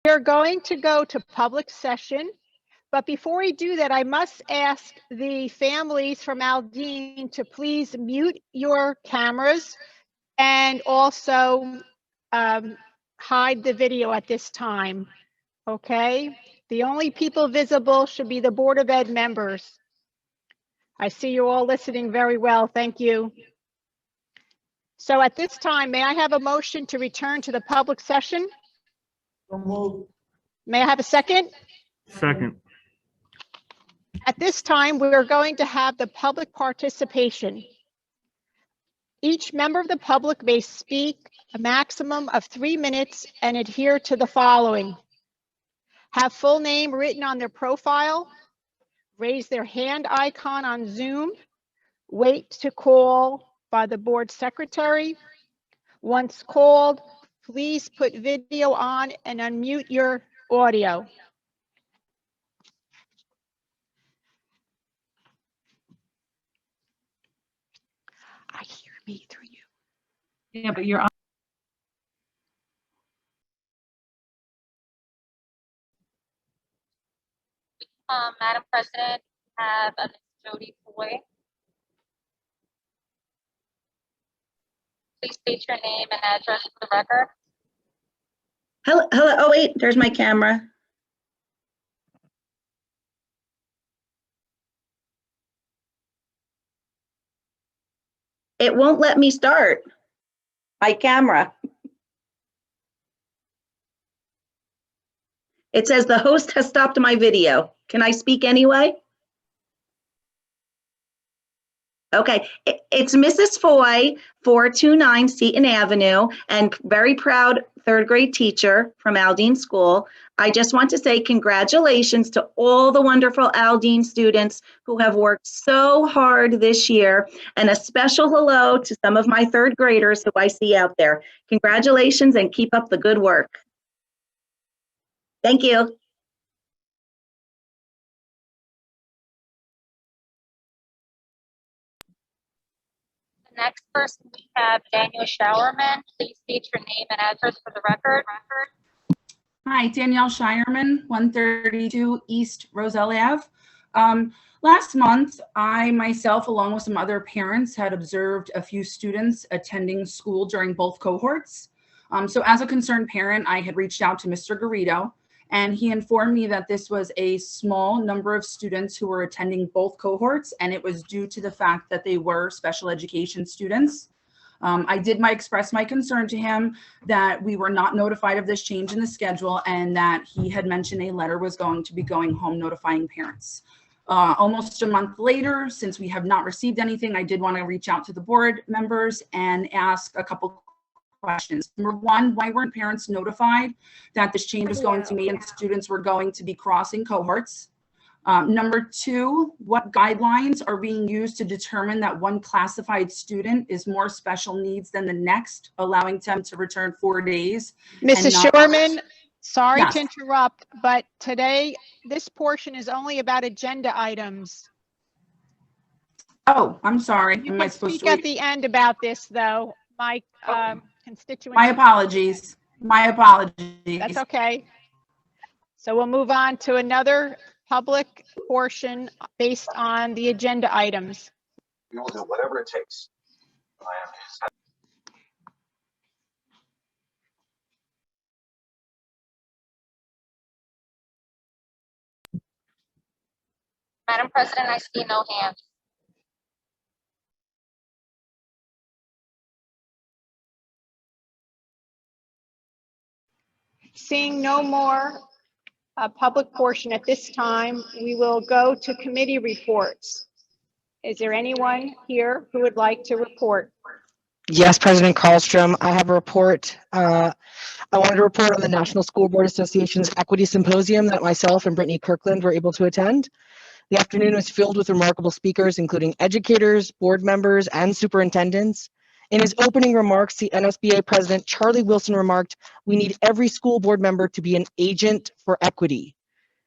We're going to go to public session, but before we do that, I must ask the families from Aldine to please mute your cameras and also hide the video at this time, okay? The only people visible should be the Board of Ed members. I see you all listening very well, thank you. So at this time, may I have a motion to return to the public session? May I have a second? Second. At this time, we're going to have the public participation. Each member of the public may speak a maximum of 3 minutes and adhere to the following. Have full name written on their profile, raise their hand icon on Zoom, wait to call by the board secretary. Once called, please put video on and unmute your audio. I hear me through you. Yeah, but you're on. Madam President, have Ms. Jody Foy. Please state your name and address for the record. Hello, oh wait, there's my camera. It won't let me start my camera. It says the host has stopped my video. Can I speak anyway? Okay, it's Mrs. Foy, 429 Seton Avenue, and very proud third grade teacher from Aldine School. I just want to say congratulations to all the wonderful Aldine students who have worked so hard this year, and a special hello to some of my third graders who I see out there. Congratulations and keep up the good work. Thank you. The next person we have Daniel Showerman. Please state your name and address for the record. Hi, Danielle Shireman, 132 East Roselle Ave. Last month, I myself, along with some other parents, had observed a few students attending school during both cohorts. So as a concerned parent, I had reached out to Mr. Garrido, and he informed me that this was a small number of students who were attending both cohorts, and it was due to the fact that they were special education students. I did express my concern to him that we were not notified of this change in the schedule, and that he had mentioned a letter was going to be going home notifying parents. Almost a month later, since we have not received anything, I did want to reach out to the board members and ask a couple questions. Number one, why weren't parents notified that this change was going to be and students were going to be crossing cohorts? Number two, what guidelines are being used to determine that one classified student is more special needs than the next, allowing them to return 4 days? Mrs. Sherman, sorry Yes. to interrupt, but today this portion is only about agenda items. Oh, I'm sorry. You Am I can supposed speak to? at the end about this, though. My constituents. My apologies. My apologies. That's okay. So we'll move on to another public portion based on the agenda items. We will do whatever it takes. Madam President, I see no hands. Seeing no more public portion at this time, we will go to committee reports. Is there anyone here who would like to report? Yes, President Karlstrom, I have a report. I wanted to report on the National School Board Association's Equity Symposium that myself and Brittany Kirkland were able to attend. The afternoon was filled with remarkable speakers, including educators, board members, and superintendents. In his opening remarks, the NSBA President Charlie Wilson remarked, "We need every school board member to be an agent for equity."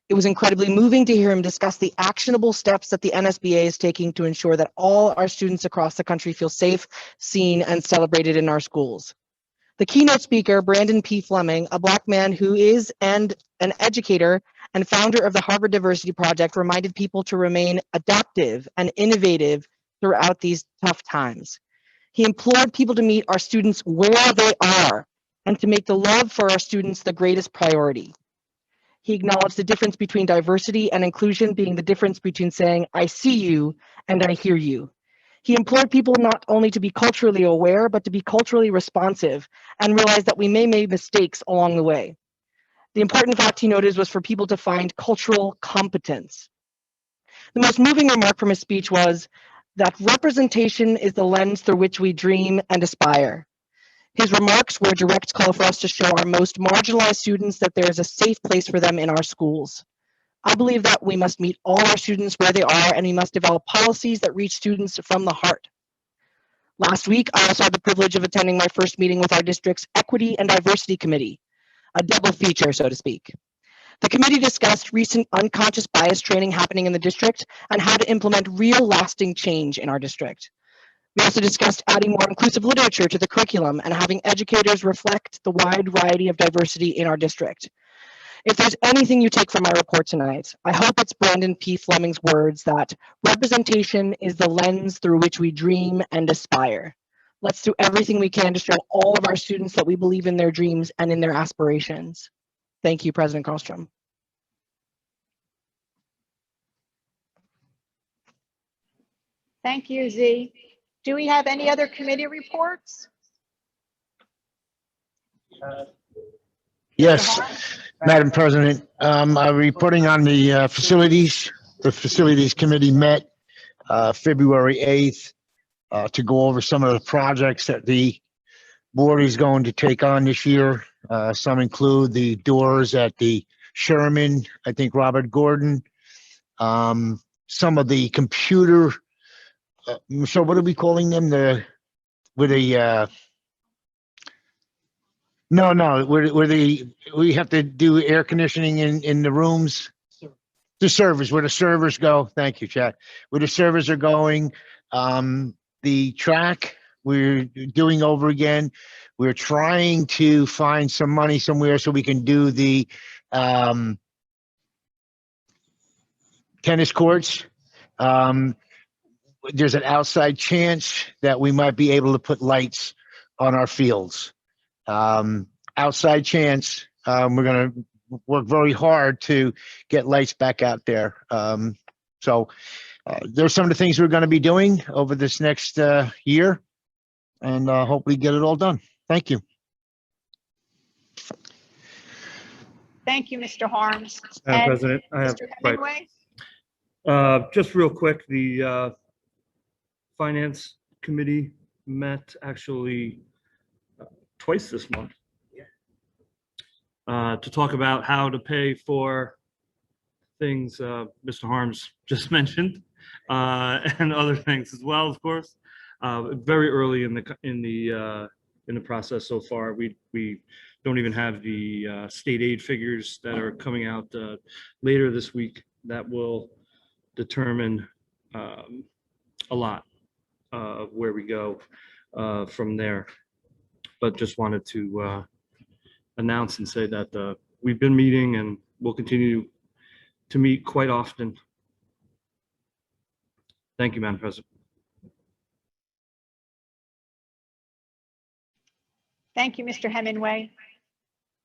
It was incredibly moving to hear him discuss the actionable steps that the NSBA is taking to ensure that all our students across the country feel safe, seen, and celebrated in our schools. The keynote speaker, Brandon P. Fleming, a Black man who is an educator and founder of the Harvard Diversity Project, reminded people to remain adaptive and innovative throughout these tough times. He implored people to meet our students where they are and to make the love for our students the greatest priority. He acknowledged the difference between diversity and inclusion being the difference between saying, I see you and I hear you. He implored people not only to be culturally aware, but to be culturally responsive and realize that we may make mistakes along the way. The important fact he noted was for people to find cultural competence. The most moving remark from his speech was that representation is the lens through which we dream and aspire. His remarks were a direct call for us to show our most marginalized students that there is a safe place for them in our schools. I believe that we must meet all our students where they are, and we must develop policies that reach students from the heart. Last week, I also had the privilege of attending my first meeting with our district's Equity and Diversity Committee, a double feature, so to speak. The committee discussed recent unconscious bias training happening in the district and how to implement real lasting change in our district. We also discussed adding more inclusive literature to the curriculum and having educators reflect the wide variety of diversity in our district. If there's anything you take from my report tonight, I hope it's Brandon P. Fleming's words that representation is the lens through which we dream and aspire. Let's do everything we can to show all of our students that we believe in their dreams and in their aspirations. Thank you, President Karlstrom. Thank you, Z. Do we have any other committee reports? Yes, Madam President, I'm reporting on the facilities. The Facilities Committee met February 8th to go over some of the projects that the board is going to take on this year. Some include the doors at the Sherman, I think Robert Gordon, some of the computer, so what are we calling them? We have to do air conditioning in the rooms. The servers, where the servers go. Thank you, Chad. Where the servers are going. The track we're doing over again. We're trying to find some money somewhere so we can do the tennis courts. There's an outside chance that we might be able to put lights on our fields. Outside chance. We're going to work very hard to get lights back out there. There's some of the things we're going to be doing over this next year, and hopefully get it all done. Thank you. Thank you, Mr. Harms. Madam President, I have Mr. Hemingway? just real quick, the Finance Committee met actually twice this month to talk about how to pay for things Mr. Harms just mentioned and other things as well, of course. Very early in the process so far. We don't even have the state aid figures that are coming out later this week that will determine a lot of where we go from there. But just wanted to announce and say that we've been meeting and we'll continue to meet quite often. Thank you, Madam President. Thank you, Mr. Hemingway.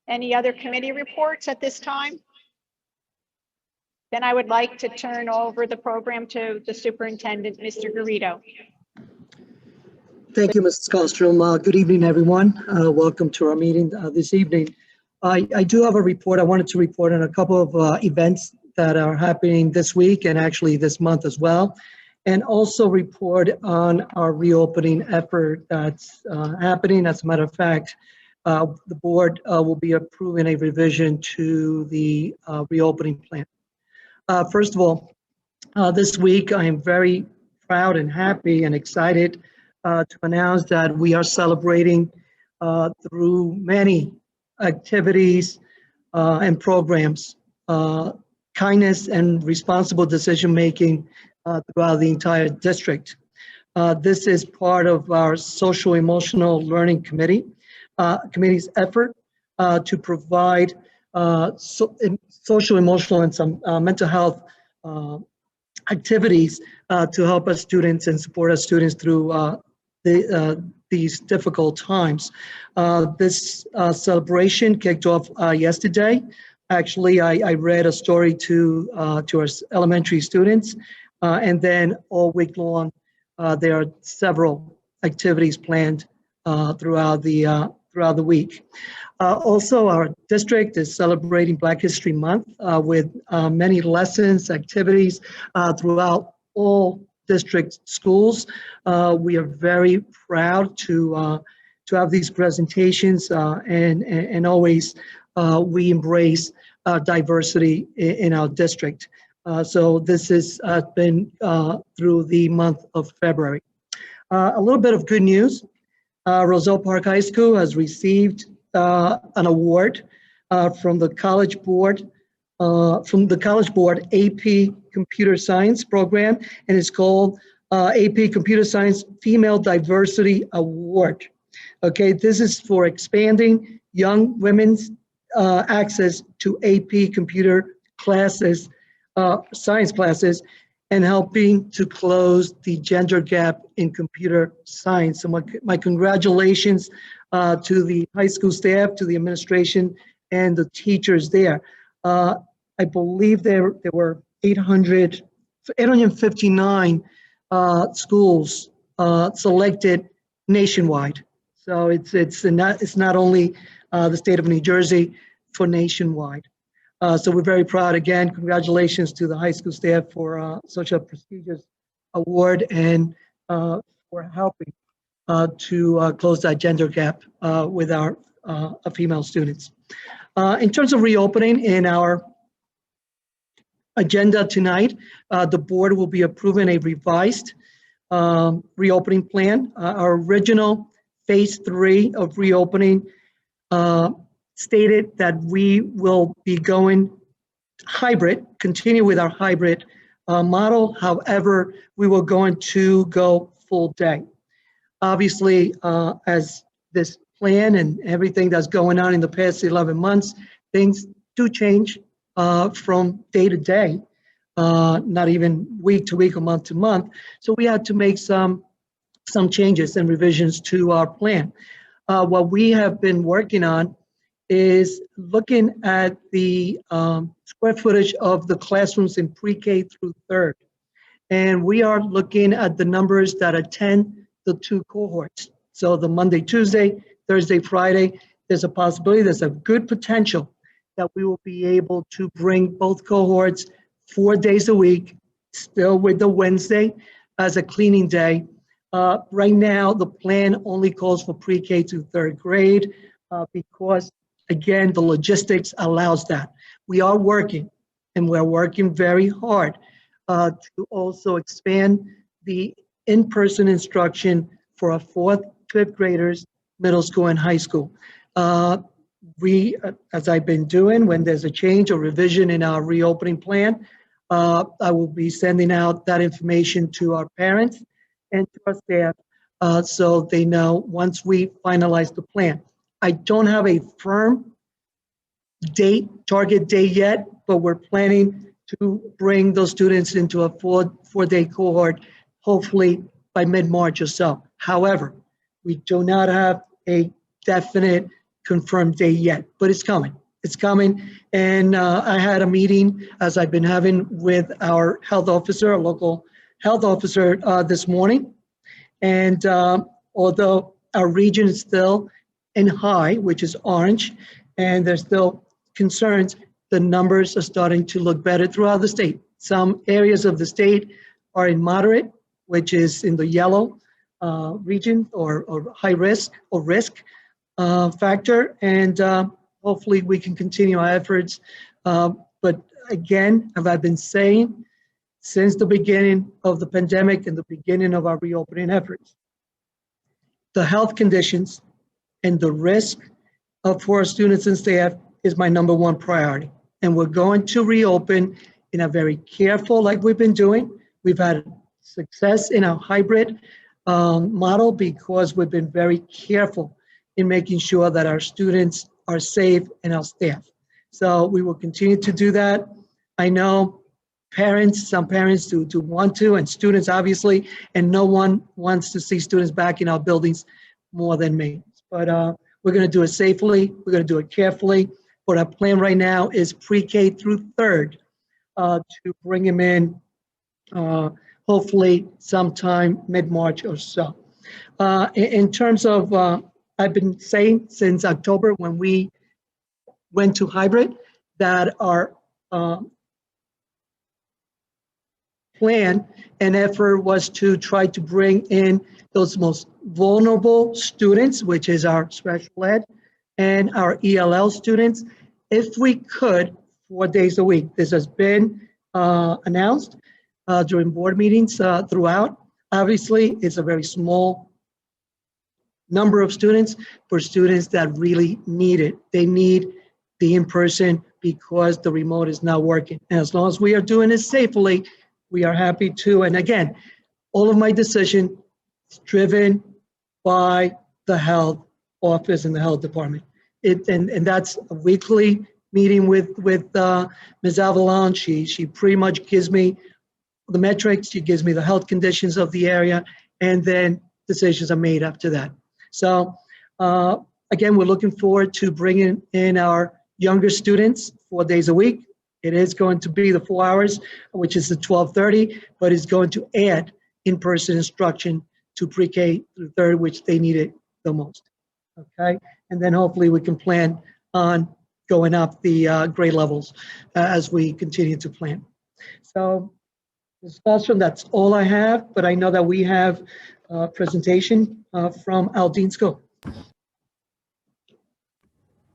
Any other committee reports at this time? Then I would like to turn over the program to the superintendent, Mr. Garrido. Thank you, Mrs. Karlstrom. Good evening, everyone. Welcome to our meeting this evening. I do have a report. I wanted to report on a couple of events that are happening this week and actually this month as well, and also report on our reopening effort that's happening. As a matter of fact, the board will be approving a revision to the reopening plan. First of all, this week I am very proud and happy and excited to announce that we are celebrating through many activities and programs, kindness and responsible decision-making throughout the entire district. This is part of our social emotional learning committee. committee's effort to provide social, emotional, and some mental health activities to help us students and support us students through these difficult times. This celebration kicked off yesterday. Actually, I read a story to our elementary students, and then all week long, there are several activities planned throughout the week. Also, our district is celebrating Black History Month with many lessons, activities throughout all district schools. We are very proud to have these presentations, and always we embrace diversity in our district. So this has been through the month of February. A little bit of good news. Roselle Park High School has received an award from the College Board AP Computer Science program, and it's called AP Computer Science Female Diversity Award. Okay, this is for expanding young women's access to AP computer classes, science classes, and helping to close the gender gap in computer science. So my congratulations to the high school staff, to the administration, and the teachers there. I believe there were 859 schools selected nationwide. So it's not only the state of New Jersey, for nationwide. So we're very proud. Again, congratulations to the high school staff for such a prestigious award and for helping to close that gender gap with our female students. In terms of reopening, in our agenda tonight, the board will be approving a revised reopening plan. Our original phase 3 of reopening stated that we will be going hybrid, continue with our hybrid model. However, we were going to go full day. Obviously, as this plan and everything that's going on in the past 11 months, things do change from day to day, not even week to week or month to month. So we had to make some changes and revisions to our plan. What we have been working on is looking at the square footage of the classrooms in pre-K through 3rd. And we are looking at the numbers that attend the 2 cohorts. So the Monday, Tuesday, Thursday, Friday, there's a possibility, there's a good potential that we will be able to bring both cohorts 4 days a week, still with the Wednesday as a cleaning day. Right now, the plan only calls for pre-K to 3rd grade because, again, the logistics allows that. We are working, and we're working very hard to also expand the in-person instruction for our 4th, 5th graders, middle school and high school. We, as I've been doing, when there's a change or revision in our reopening plan, I will be sending out that information to our parents and to our staff so they know once we finalize the plan. I don't have a firm target date yet, but we're planning to bring those students into a four-day cohort, hopefully by mid-March or so. However, we do not have a definite confirmed date yet, but it's coming. It's coming. And I had a meeting, as I've been having, with our health officer, our local health officer this morning. And although our region is still in high, which is orange, and there's still concerns, the numbers are starting to look better throughout the state. Some areas of the state are in moderate, which is in the yellow region or high risk or risk factor. And hopefully we can continue our efforts. But again, as I've been saying, since the beginning of the pandemic and the beginning of our reopening efforts, the health conditions and the risk for our students and staff is my #1 priority. And we're going to reopen in a very careful, like we've been doing. We've had success in our hybrid model because we've been very careful in making sure that our students are safe and our staff. So we will continue to do that. I know some parents do want to, and students obviously, and no one wants to see students back in our buildings more than me. But we're going to do it safely. We're going to do it carefully. What our plan right now is pre-K through third to bring them in hopefully sometime mid-March or so. In terms of, I've been saying since October when we went to hybrid that our plan and effort was to try to bring in those most vulnerable students, which is our special ed and our ELL students, if we could, 4 days a week. This has been announced during board meetings throughout. Obviously, it's a very small number of students for students that really need it. They need the in-person because the remote is not working. And as long as we are doing this safely, we are happy to. And again, all of my decision is driven by the health office and the health department. And that's a weekly meeting with Ms. Avalon. She pretty much gives me the metrics. She gives me the health conditions of the area, and then decisions are made after that. So again, we're looking forward to bringing in our younger students 4 days a week. It is going to be the 4 hours, which is the 12:30, but it's going to add in-person instruction to pre-K through third, which they need it the most. Okay, and then hopefully we can plan on going up the grade levels as we continue to plan. So discussion, that's all I have, but I know that we have a presentation from Aldine School.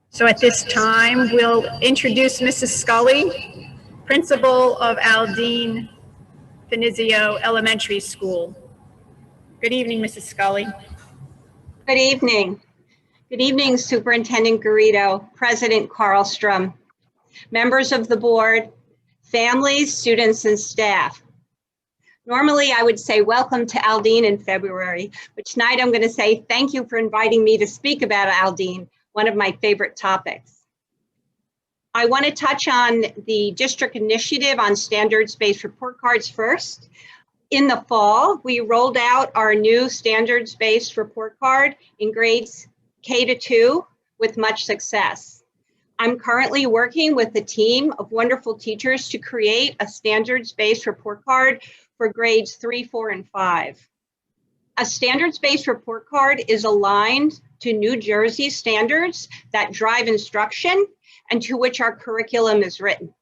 So at this time, we'll introduce Mrs. Scully, principal of Aldine Finizio Elementary School. Good evening, Mrs. Scully. Good evening. Good evening, Superintendent Garrido, President Carlstrom, members of the board, families, students, and staff. Normally, I would say welcome to Aldine in February, but tonight I'm going to say thank you for inviting me to speak about Aldine, one of my favorite topics. I want to touch on the district initiative on standards-based report cards first. In the fall, we rolled out our new standards-based report card in grades K-2 with much success. I'm currently working with a team of wonderful teachers to create a standards-based report card for grades 3, 4, and 5. A standards-based report card is aligned to New Jersey standards that drive instruction and to which our curriculum is written.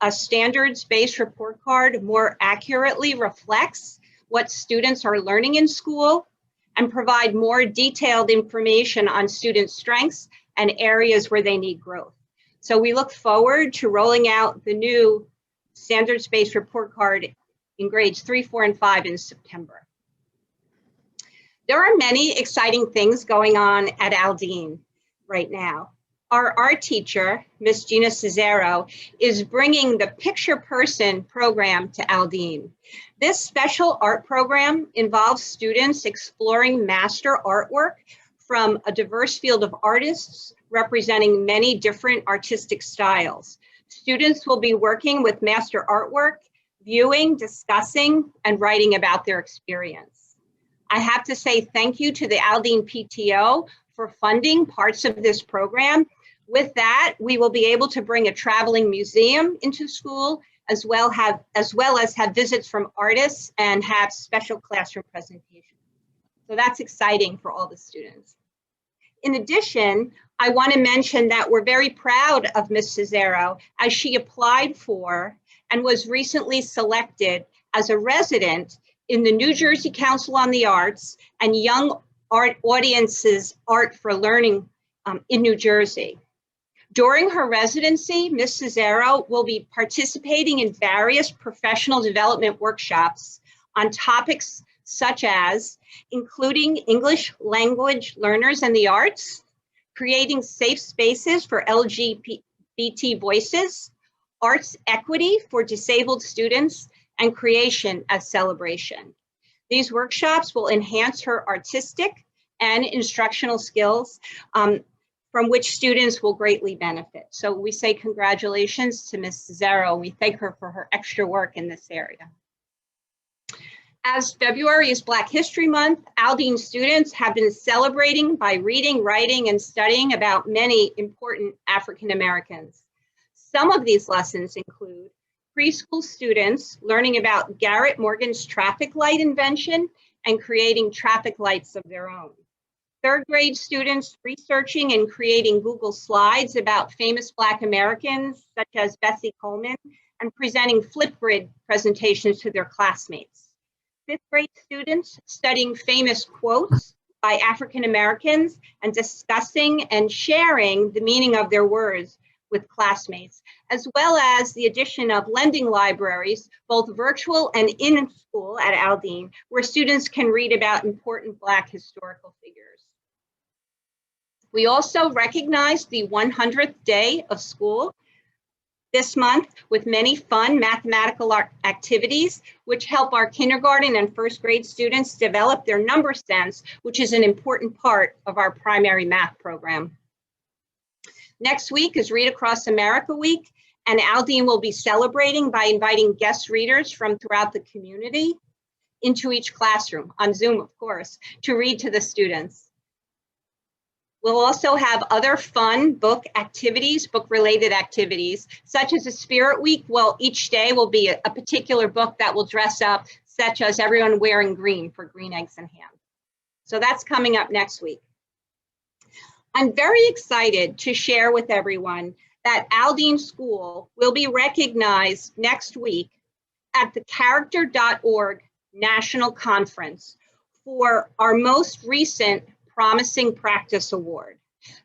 A standards-based report card more accurately reflects what students are learning in school and provide more detailed information on students' strengths and areas where they need growth. So we look forward to rolling out the new standards-based report card in grades 3, 4, and 5 in September. There are many exciting things going on at Aldine right now. Our art teacher, Miss Gina Cesaro, is bringing the Picture Person program to Aldine. This special art program involves students exploring master artwork from a diverse field of artists representing many different artistic styles. Students will be working with master artwork, viewing, discussing, and writing about their experience. I have to say thank you to the Aldine PTO for funding parts of this program. With that, we will be able to bring a traveling museum into school, as well as have visits from artists and have special classroom presentations. So that's exciting for all the students. In addition, I want to mention that we're very proud of Ms. Cesaro as she applied for and was recently selected as a resident in the New Jersey Council on the Arts and Young Art Audiences Art for Learning in New Jersey. During her residency, Ms. Cesaro will be participating in various professional development workshops on topics such as including English language learners and the arts, creating safe spaces for LGBT voices, arts equity for disabled students, and creation as celebration. These workshops will enhance her artistic and instructional skills from which students will greatly benefit. So we say congratulations to Ms. Zero. We thank her for her extra work in this area. As February is Black History Month, Aldine students have been celebrating by reading, writing, and studying about many important African Americans. Some of these lessons include preschool students learning about Garrett Morgan's traffic light invention and creating traffic lights of their own. Third grade students researching and creating Google Slides about famous Black Americans, such as Bessie Coleman, and presenting Flipgrid presentations to their classmates. Fifth grade students studying famous quotes by African Americans and discussing and sharing the meaning of their words with classmates, as well as the addition of lending libraries, both virtual and in school at Aldine, where students can read about important Black historical figures. We also recognize the 100th day of school this month with many fun mathematical activities, which help our kindergarten and first grade students develop their number sense, which is an important part of our primary math program. Next week is Read Across America Week, and Aldine will be celebrating by inviting guest readers from throughout the community into each classroom, on Zoom, of course, to read to the students. We'll also have other fun book activities, book-related activities, such as a Spirit Week. Well, each day will be a particular book that will dress up, such as everyone wearing green for Green Eggs and Ham. So that's coming up next week. I'm very excited to share with everyone that Aldine School will be recognized next week at the Character.org National Conference for our most recent Promising Practice Award,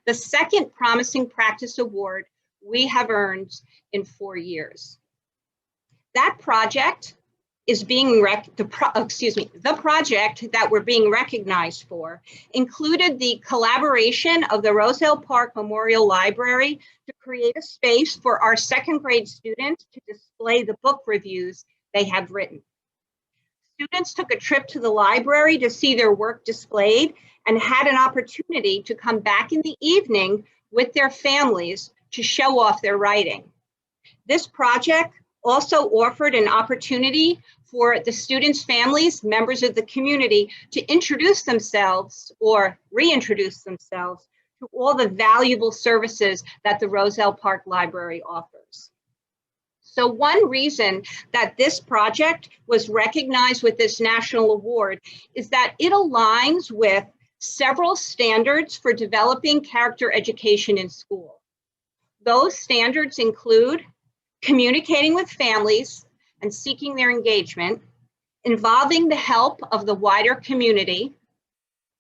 the second Promising Practice Award we have earned in 4 years. That project is being the project that we're being recognized for included the collaboration of the Roselle Park Memorial Library to create a space for our second grade students to display the book reviews they have written. Students took a trip to the library to see their work displayed and had an opportunity to come back in the evening with their families to show off their writing. This project also offered an opportunity for the students' families, members of the community, to introduce themselves or reintroduce themselves to all the valuable services that the Roselle Park Library offers. So one reason that this project was recognized with this national award is that it aligns with several standards for developing character education in school. Those standards include communicating with families and seeking their engagement, involving the help of the wider community,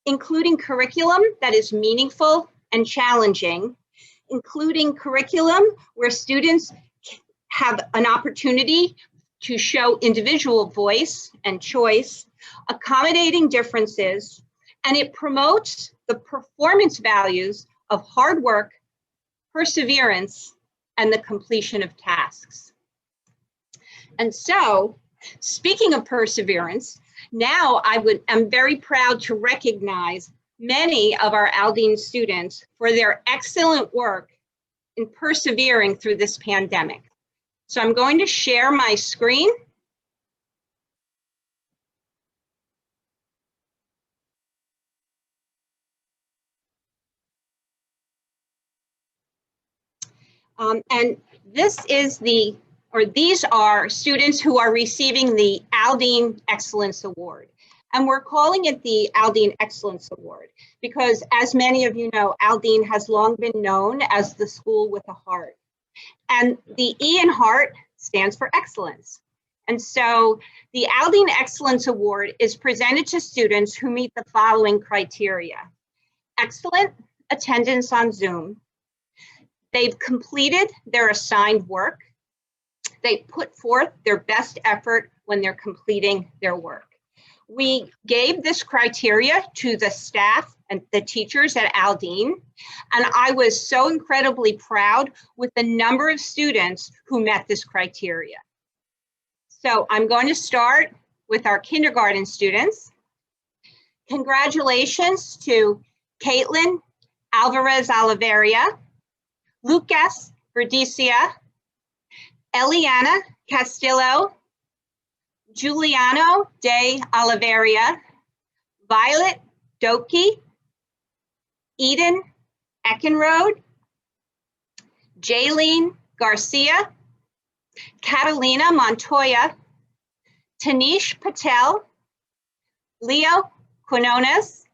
including curriculum that is meaningful and challenging, including curriculum where students have an opportunity to show individual voice and choice, accommodating differences, and it promotes the performance values of hard work, perseverance, and the completion of tasks. And so, speaking of perseverance, now I'm very proud to recognize many of our Aldine students for their excellent work in persevering through this pandemic. So I'm going to share my screen. And these are students who are receiving the Aldine Excellence Award. And we're calling it the Aldine Excellence Award because, as many of you know, Aldine has long been known as the school with a heart. And the E in heart stands for excellence. And so the Aldine Excellence Award is presented to students who meet the following criteria: excellent attendance on Zoom, they've completed their assigned work, they put forth their best effort when they're completing their work. We gave this criteria to the staff and the teachers at Aldine, and I was so incredibly proud with the number of students who met this criteria. So I'm going to start with our kindergarten students. Congratulations to Caitlin Alvarez Oliveria, Lucas Verdicia, Eliana Castillo, Giuliano de Oliveria, Violet Doki, Eden Eckenrode, Jaylene Garcia, Catalina Montoya, Tanish Patel, Leo Quinones,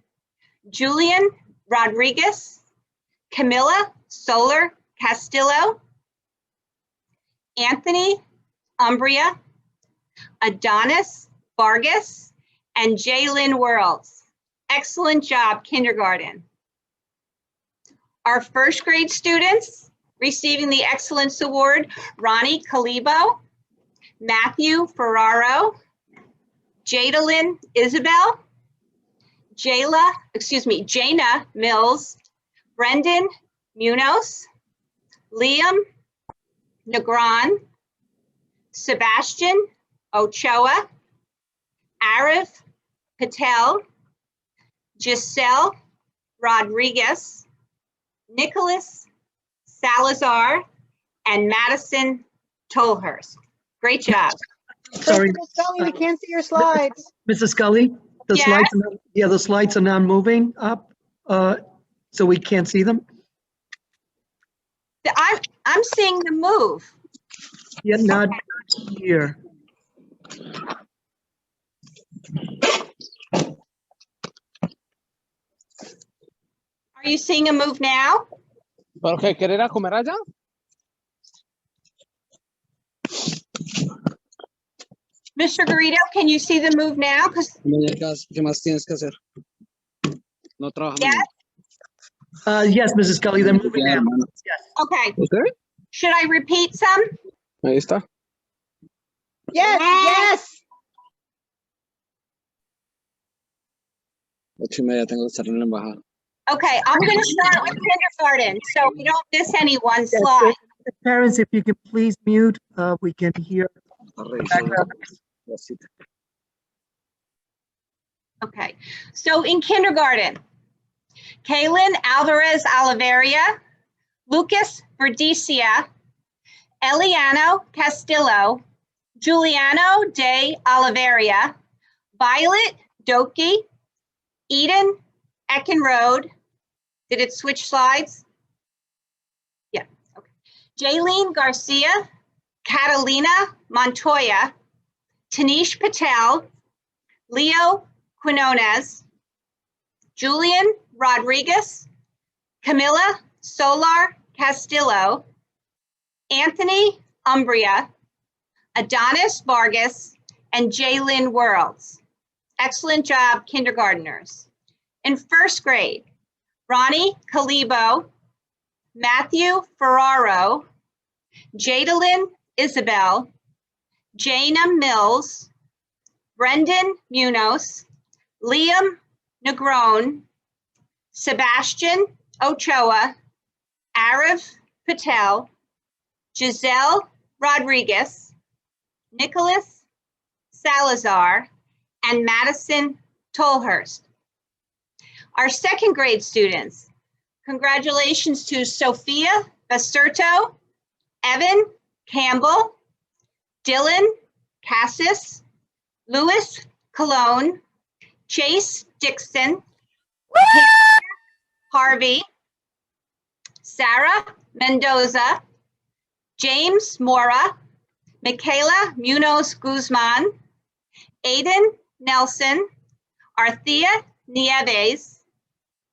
Julian Rodriguez, Camilla Solar Castillo, Anthony Umbria, Adonis Vargas, and Jalen Worlds. Excellent job, kindergarten. Our first grade students receiving the Excellence Award, Ronnie Calibo, Matthew Ferraro, Jadalyn Isabel, Jana Mills, Brendan Munoz, Liam Negron, Sebastian Ochoa, Arif Patel, Giselle Rodriguez, Nicholas Salazar, and Madison Tolhurst. Great job. Sorry, Principal Scully, we can't see your slides. Mrs. Scully, the Yes? slides, the slides are not moving up, so we can't see them. I'm seeing them move. Yet not here. Are you seeing them move now? Jorge, ¿quieres ir a comer allá? Mr. Garrido, can you see them move now? Because Muñecas, ¿qué más tienes que hacer? No trabaja. Yes? Yes, Mrs. Scully, they're moving now. Yes. Okay. Okay. Should I repeat some? Ahí está. Yes, yes. 8:30 tengo que estar en la embajada. Okay, I'm going to start with kindergarten, so we don't miss any one slide. Parents, if you can please mute, we can hear. Okay, so in kindergarten, Kaylin Alvarez Oliveria, Lucas Verdicia, Eliano Castillo, Giuliano de Oliveria, Violet Doki, Eden Eckenrode. Did it switch slides? Yeah, okay. Jaylene Garcia, Catalina Montoya, Tanish Patel, Leo Quinones, Julian Rodriguez, Camilla Solar Castillo, Anthony Umbria, Adonis Vargas, and Jalen Worlds. Excellent job, kindergartners. In first grade, Ronnie Calibo, Matthew Ferraro, Jadalyn Isabel, Jana Mills, Brendan Munoz, Liam Negron, Sebastian Ochoa, Arif Patel, Giselle Rodriguez, Nicholas Salazar, and Madison Tolhurst. Our second grade students, congratulations to Sophia Basterto, Evan Campbell, Dylan Cassis, Louis Cologne, Chase Dixon, Harvey, Sarah Mendoza, James Mora, Michaela Munoz Guzman, Aiden Nelson, Arthea Nieves,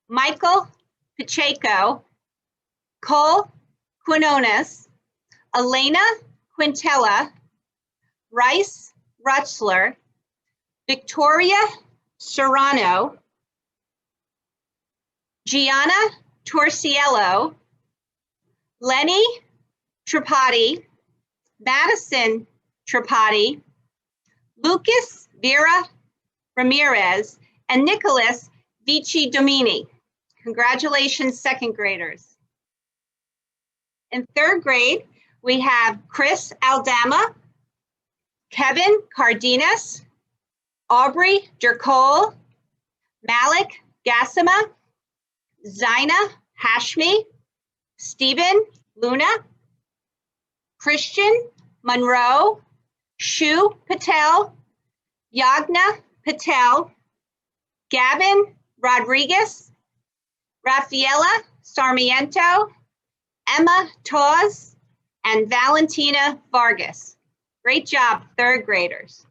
Michael Pacheco, Cole Quinones, Elena Quintella, Rice Rutzler, Victoria Serrano, Gianna Torciello, Lenny Tripati, Madison Tripati, Lucas Vera Ramirez, and Nicholas Vici Domini. Congratulations, second graders. In third grade, we have Chris Aldama, Kevin Cardenas, Aubrey Dercole, Malik Gassama, Zaina Hashmi, Stephen Luna, Christian Monroe, Shu Patel, Yagna Patel, Gavin Rodriguez, Rafaela Sarmiento, Emma Tawes, and Valentina Vargas. Great job, third graders.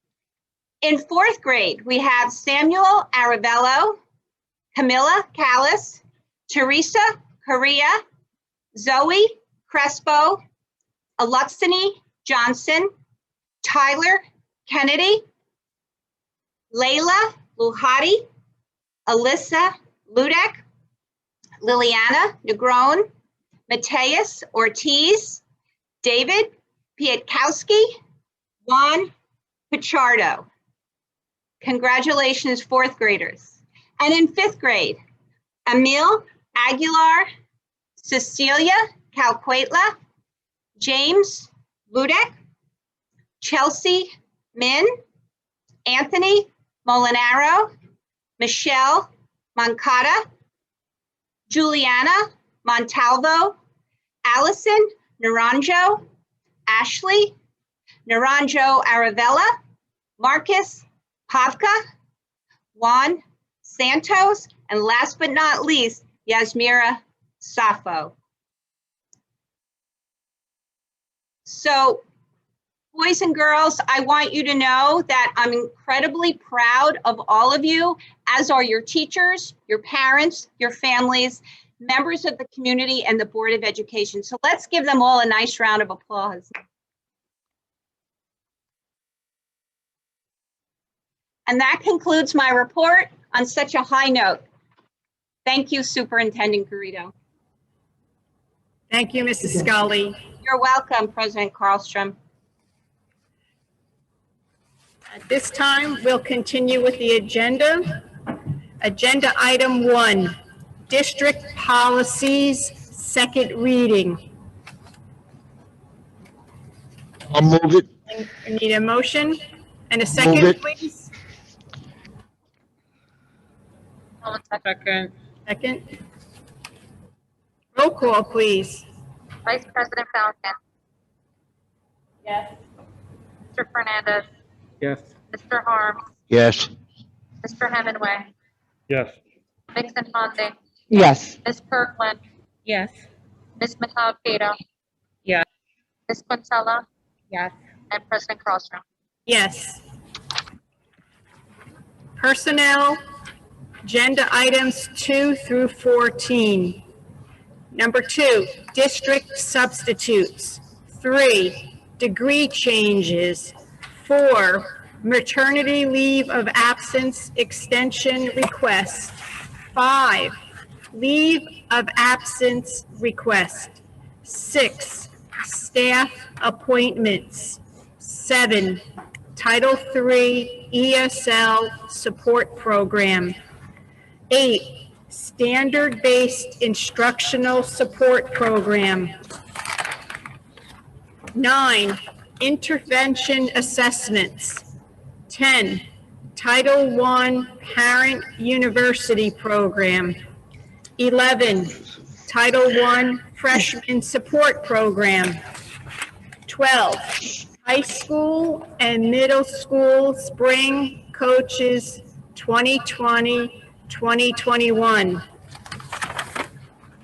In fourth grade, we have Samuel Aravello, Camilla Callis, Teresa Correa, Zoe Crespo, Aluxini Johnson, Tyler Kennedy, Layla Luhati, Alyssa Ludek, Liliana Negron, Mateus Ortiz, David Pietkowski, Juan Pichardo. Congratulations, fourth graders. And in fifth grade, Emil Aguilar, Cecilia Calquetla, James Ludek, Chelsea Min, Anthony Molinaro, Michelle Moncada, Juliana Montalvo, Allison Naranjo, Ashley Naranjo Aravella, Marcus Pavka, Juan Santos, and last but not least, Yasmira Safo. So, boys and girls, I want you to know that I'm incredibly proud of all of you, as are your teachers, your parents, your families, members of the community, and the Board of Education. So let's give them all a nice round of applause. And that concludes my report on such a high note. Thank you, Superintendent Garrido. Thank you, Mrs. Scully. You're welcome, President Carlstrom. At this time, we'll continue with the agenda. Agenda item 1, district policies, second reading. I'll move it. I need a motion and a Move second, it. please. Second. Second. Roll call, please. Vice President Falcon. Yes. Mr. Fernandez. Yes. Mr. Harms. Yes. Mr. Hemingway. Yes. Vixen Fonte. Yes. Ms. Kirkland. Yes. Ms. Matao-Cato. Yes. Ms. Quintella. Yes. And President Carlstrom. Yes. Personnel, agenda items 2 through 14. Number 2, district substitutes. 3, degree changes. 4, maternity leave of absence extension request. 5, leave of absence request. 6, staff appointments. 7, Title III ESL support program. 8, standard-based instructional support program. 9, intervention assessments. 10, Title I parent university program. 11, Title I freshman support program. 12, high school and middle school spring coaches 2020-2021.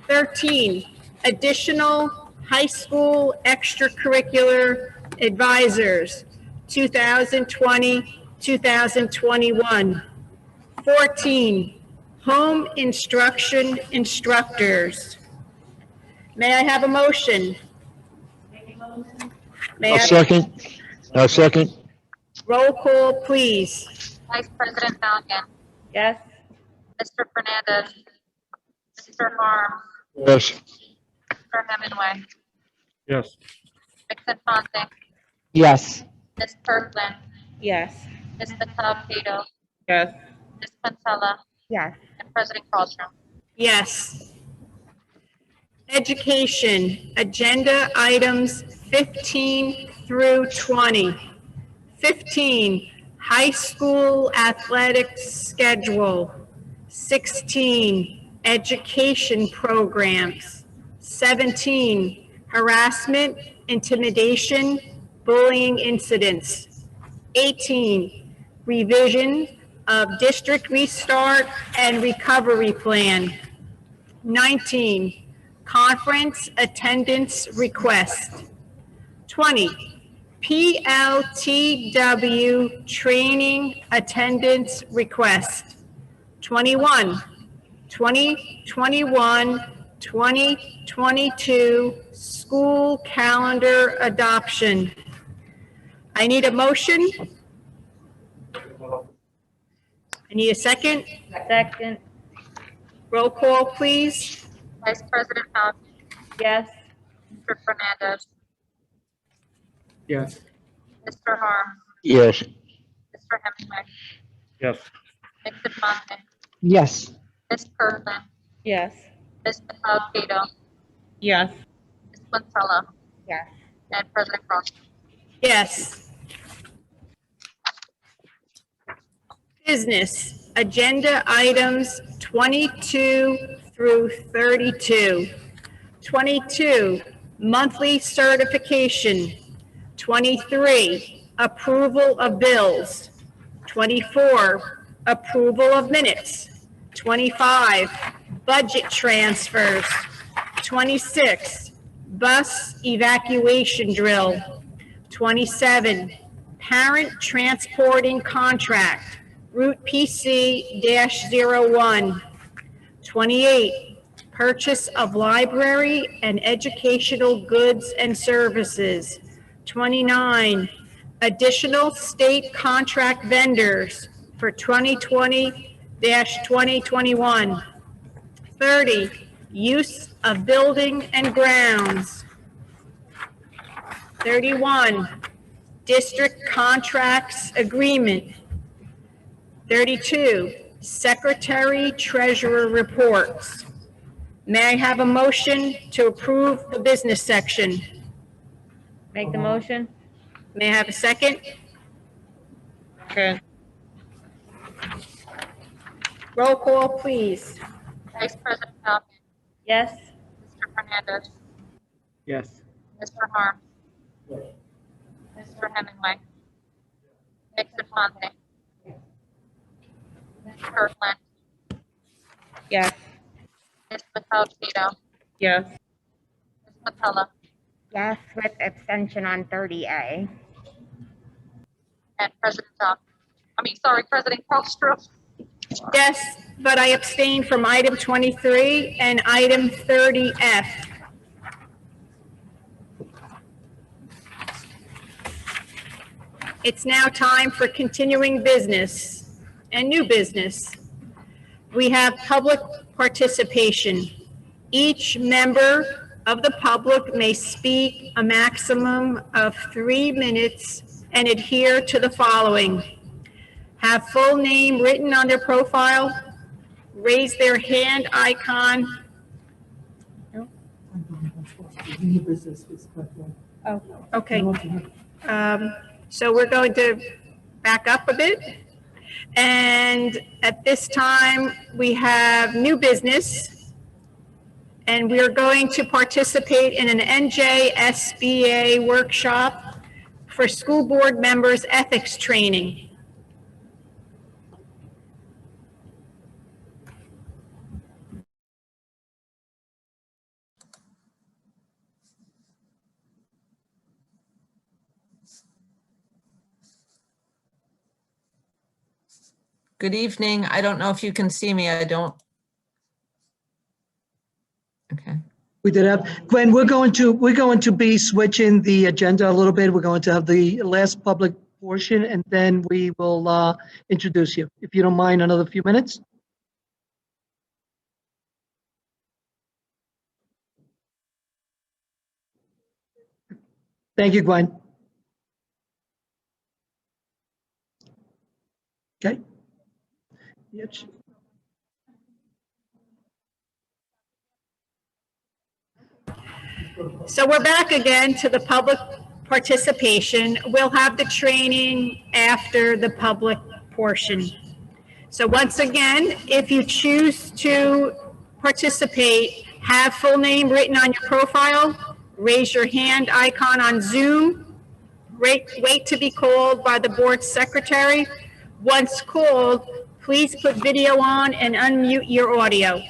13, additional high school extracurricular advisors 2020-2021. 14, home instruction instructors. May I have a motion? May I'll I second. I'll second. roll call, please? Vice President Falcon. Yes. Mr. Fernandez. Mr. Harms. Yes. Mr. Hemingway. Yes. Vixen Fonte. Yes. Ms. Kirkland. Yes. Ms. Matao-Cato. Yes. Ms. Quintella. Yes. And President Carlstrom. Yes. Education, agenda items 15 through 20. 15, high school athletics schedule. 16, education programs. 17, harassment, intimidation, bullying incidents. 18, revision of district restart and recovery plan. 19, conference attendance request. 20, PLTW training attendance request. 21, 2022 school calendar adoption. I need a motion. I need a second. Second. Roll call, please. Vice President Falcon. Yes. Mr. Fernandez. Yes. Mr. Harms. Yes. Mr. Hemingway. Yes. Ms. Infante. Yes. Ms. Kirkland. Yes. Ms. Cato. Yes. Ms. Quintella. Yes. And President Cross. Yes. Business, agenda items 22 through 32. 22, monthly certification. 23, approval of bills. 24, approval of minutes. 25, budget transfers. 26, bus evacuation drill. 27, parent transporting contract, Route PC-01. 28, purchase of library and educational goods and services. 29, additional state contract vendors for 2020-2021. 30, use of building and grounds. 31, district contracts agreement. 32, secretary treasurer reports. May I have a motion to approve the business section? Make the motion. May I have a second? Okay. Roll call, please. Vice President Falcon. Yes. Mr. Fernandez. Yes. Mr. Harms. Mr. Hemingway. Ms. Infante. Ms. Kirkland. Yes. Ms. Cato. Yes. Ms. Quintella. Yes, with abstention on 30A. And President President Colstrom. Yes, but I abstain from item 23 and item 30F. It's now time for continuing business and new business. We have public participation. Each member of the public may speak a maximum of 3 minutes and adhere to the following: have full name written on their profile, raise their hand icon. Oh, okay. So we're going to back up a bit. And at this time, we have new business. And we are going to participate in an NJSBA workshop for school board members' ethics training. Good evening. I don't know if you can see me. I don't. Okay. We did have, Gwen, we're going to be switching the agenda a little bit. We're going to have the last public portion and then we will introduce you. If you don't mind, another few minutes. Thank you, Gwen. Okay. Yes. So we're back again to the public participation. We'll have the training after the public portion. So once again, if you choose to participate, have full name written on your profile, raise your hand icon on Zoom, wait to be called by the board secretary. Once called, please put video on and unmute your audio.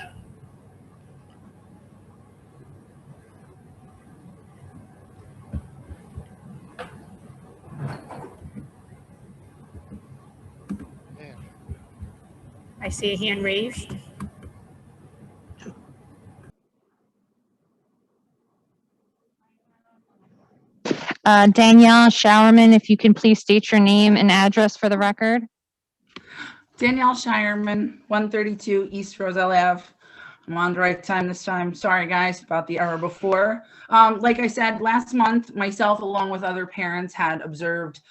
I see a hand raised. Danielle Showerman, if you can please state your name and address for the record. Danielle Shireman, 132 East Roselle Ave. I'm on the right time this time. Sorry, guys, about the error before. Like I said, last month, myself, along with other parents, had observed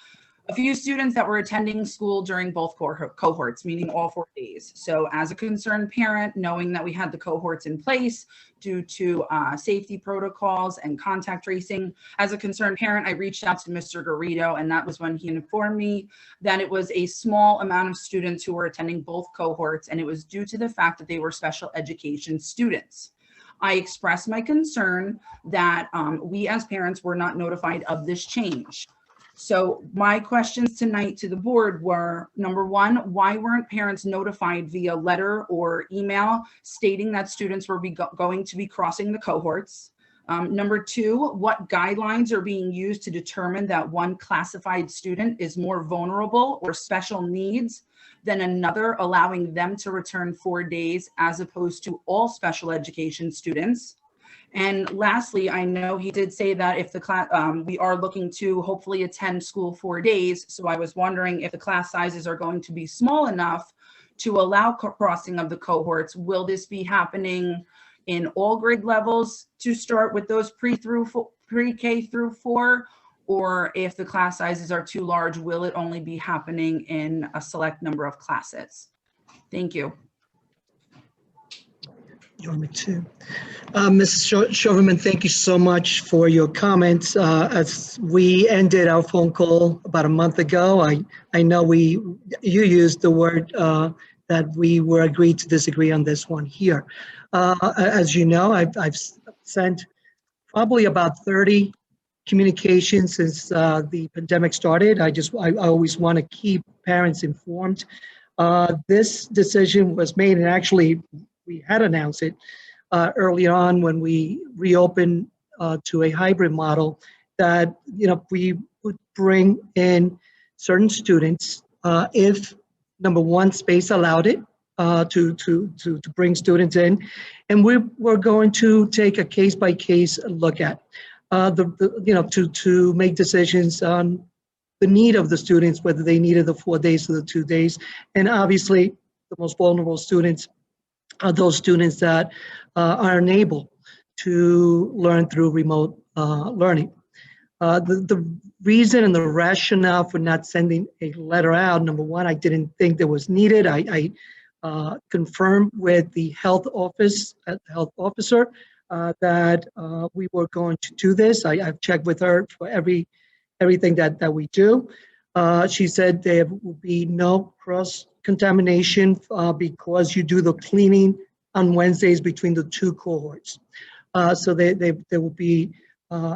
a few students that were attending school during both cohorts, meaning all 4 days. So as a concerned parent, knowing that we had the cohorts in place due to safety protocols and contact tracing, as a concerned parent, I reached out to Mr. Garrido, and that was when he informed me that it was a small amount of students who were attending both cohorts, and it was due to the fact that they were special education students. I expressed my concern that we as parents were not notified of this change. So my questions tonight to the board were, number one, why weren't parents notified via letter or email stating that students were going to be crossing the cohorts? Number two, what guidelines are being used to determine that one classified student is more vulnerable or special needs than another, allowing them to return 4 days as opposed to all special education students? And lastly, I know he did say that if the class, we are looking to hopefully attend school 4 days. So I was wondering if the class sizes are going to be small enough to allow crossing of the cohorts. Will this be happening in all grade levels to start with those pre-K through 4? Or if the class sizes are too large, will it only be happening in a select number of classes? Thank you. You want me to? Ms. Shoverman, thank you so much for your comments. As we ended our phone call about a month ago, I know you used the word that we were agreed to disagree on this one here. As you know, I've sent probably about 30 communications since the pandemic started. I always want to keep parents informed. This decision was made, and actually we had announced it early on when we reopened to a hybrid model, that we would bring in certain students if, number one, space allowed it, to bring students in, and we were going to take a case-by-case look at to make decisions on the need of the students, whether they needed the 4 days or the 2 days. And obviously, the most vulnerable students are those students that are unable to learn through remote learning. The reason and the rationale for not sending a letter out, number one, I didn't think that was needed. I confirmed with the health officer that we were going to do this. I've checked with her for everything that we do. She said there will be no cross-contamination because you do the cleaning on Wednesdays between the two cohorts. So there will be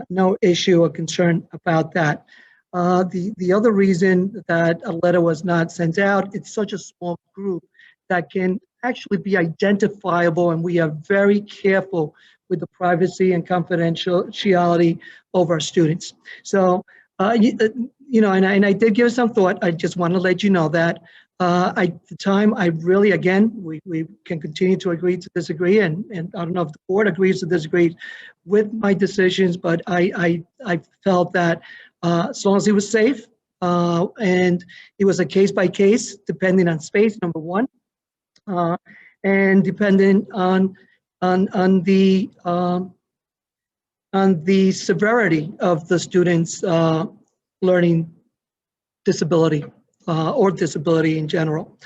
no issue or concern about that. The other reason that a letter was not sent out, it's such a small group that can actually be identifiable, and we are very careful with the privacy and confidentiality of our students. So, and I did give some thought. I just want to let you know that at the time, I really, again, we can continue to agree to disagree, and I don't know if the board agrees to disagree with my decisions, but I felt that as long as it was safe and it was a case by case, depending on space, number one, and dependent on the severity of the students' learning disability or disability in general.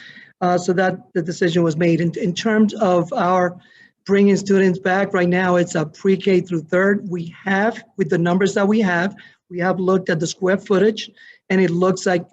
So that the decision was made. In terms of our bringing students back, right now it's a pre-K through third. We have, with the numbers that we have looked at the square footage, and it looks like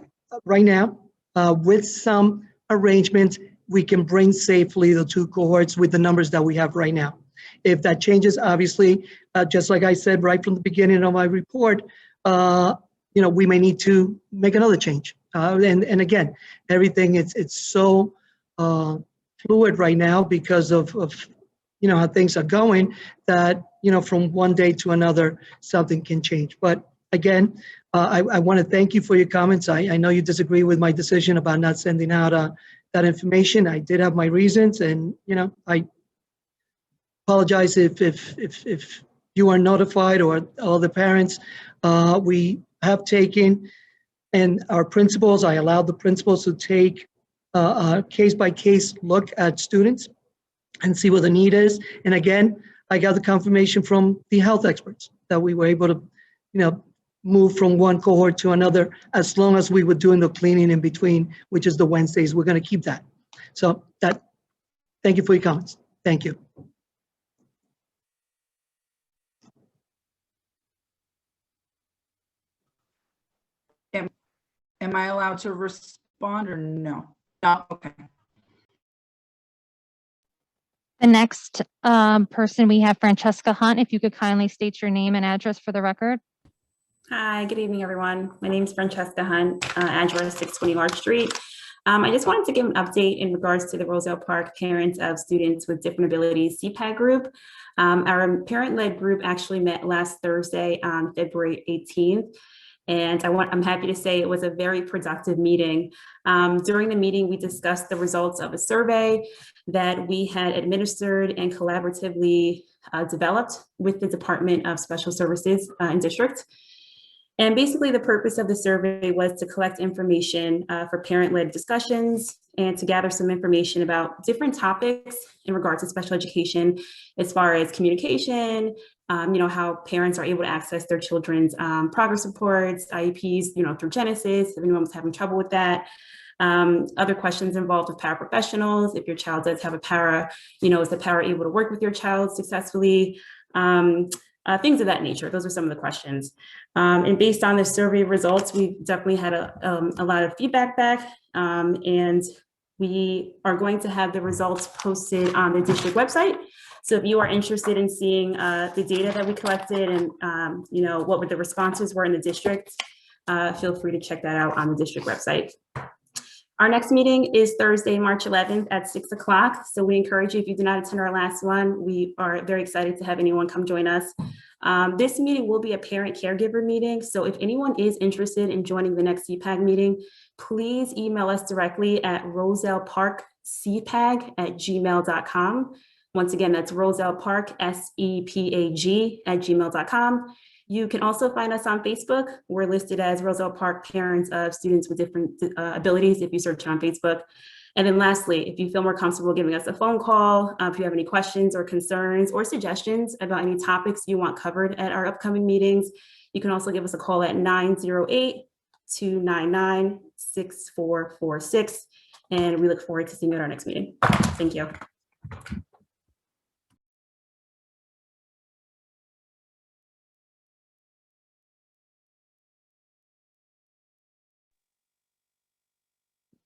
right now, with some arrangements, we can bring safely the 2 cohorts with the numbers that we have right now. If that changes, obviously, just like I said right from the beginning of my report, we may need to make another change. And again, everything it's so fluid right now because of how things are going that from one day to another something can change. But again, I want to thank you for your comments. I know you disagree with my decision about not sending out that information. I did have my reasons, and I apologize if you are notified or all the parents. We have taken, and our principals, I allowed the principals to take a case-by-case look at students and see what the need is. And again, I got the confirmation from the health experts that we were able to, move from one cohort to another, as long as we were doing the cleaning in between, which is the Wednesdays. We're going to keep that. So thank you for your comments. Thank you. Am I allowed to respond or no? No, okay. The next person we have Francesca Hunt. If you could kindly state your name and address for the record. Hi, good evening, everyone. My name is Francesca Hunt, address 620 Larch Street. I just wanted to give an update in regards to the Roselle Park Parents of Students with Different Abilities CPAG group. Our parent-led group actually met last Thursday on February 18th. And I'm happy to say it was a very productive meeting. During the meeting, we discussed the results of a survey that we had administered and collaboratively developed with the Department of Special Services and District. And basically the purpose of the survey was to collect information for parent-led discussions and to gather some information about different topics in regards to special education, as far as communication, how parents are able to access their children's progress reports, IEPs, through Genesis, if anyone was having trouble with that. Other questions involved with paraprofessionals. If your child does have a para, is the para able to work with your child successfully? Things of that nature. Those are some of the questions. And based on the survey results, we definitely had a lot of feedback back, and we are going to have the results posted on the district website. So if you are interested in seeing the data that we collected and what the responses were in the district, feel free to check that out on the district website. Our next meeting is Thursday, March 11th at 6 o'clock. So we encourage you, if you did not attend our last one, we are very excited to have anyone come join us. This meeting will be a parent caregiver meeting. So if anyone is interested in joining the next CPAG meeting, please email us directly at roselleparkcpag@gmail.com. Once again, that's rosellepark, SEPAG@gmail.com. You can also find us on Facebook. We're listed as Roselle Park Parents of Students with Different Abilities if you search it on Facebook. And then lastly, if you feel more comfortable giving us a phone call, if you have any questions or concerns or suggestions about any topics you want covered at our upcoming meetings, you can also give us a call at 908-299-6446. And we look forward to seeing you at our next meeting. Thank you.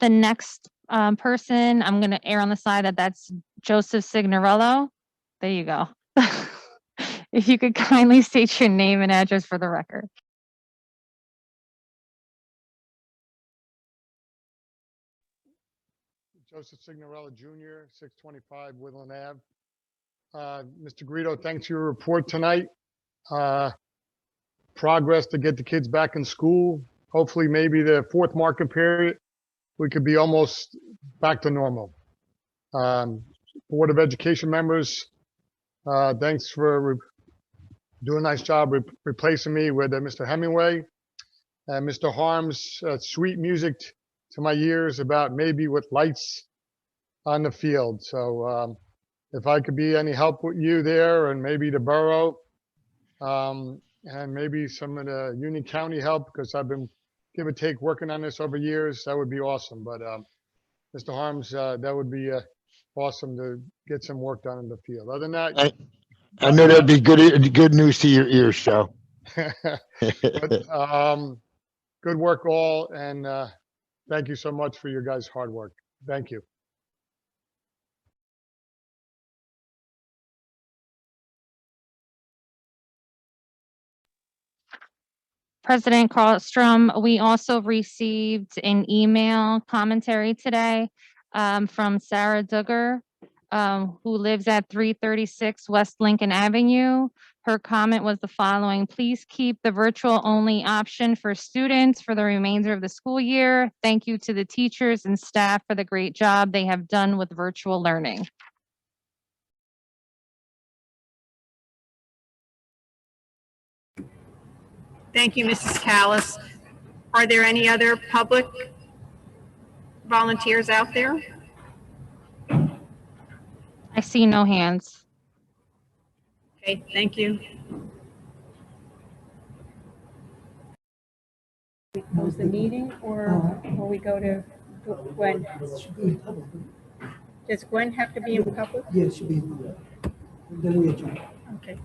The next person, I'm going to err on the side that's Joseph Signorello. There you go. If you could kindly state your name and address for the record. Joseph Signorello Jr., 625 Woodland Ave. Mr. Guido, thanks for your report tonight. Progress to get the kids back in school. Hopefully maybe the fourth market period, we could be almost back to normal. Board of Education members, thanks for doing a nice job replacing me with Mr. Hemingway. And Mr. Harms, sweet music to my ears about maybe with lights on the field. So if I could be any help with you there and maybe the borough and maybe some of the Union County help, because I've been give or take working on this over years, that would be awesome. But Mr. Harms, that would be awesome to get some work done in the field. Other than that, I know that'd be good news to your ears, Joe. but, good work all, and thank you so much for your guys' hard work. Thank you. President Carlstrom, we also received an email commentary today from Sarah Duggar, who lives at 336 West Lincoln Avenue. Her comment was the following: please keep the virtual only option for students for the remainder of the school year. Thank you to the teachers and staff for the great job they have done with virtual learning. Thank you, Mrs. Callis. Are there any other public volunteers out there? I see no hands. Okay, thank you. We close the meeting or we go to Gwen? Does Gwen have to be in public? Yes, it should be in public. And then we adjourn. Okay.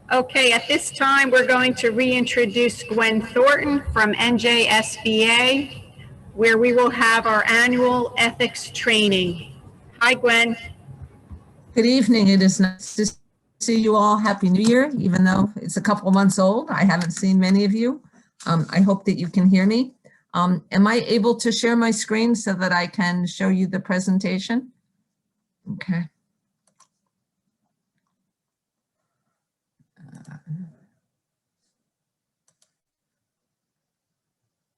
Okay, at this time, we're going to reintroduce Gwen Thornton from NJSBA, where we will have our annual ethics training. Hi, Gwen. Good evening. It is nice to see you all. Happy New Year, even though it's a couple of months old. I haven't seen many of you. I hope that you can hear me. Am I able to share my screen so that I can show you the presentation? Okay.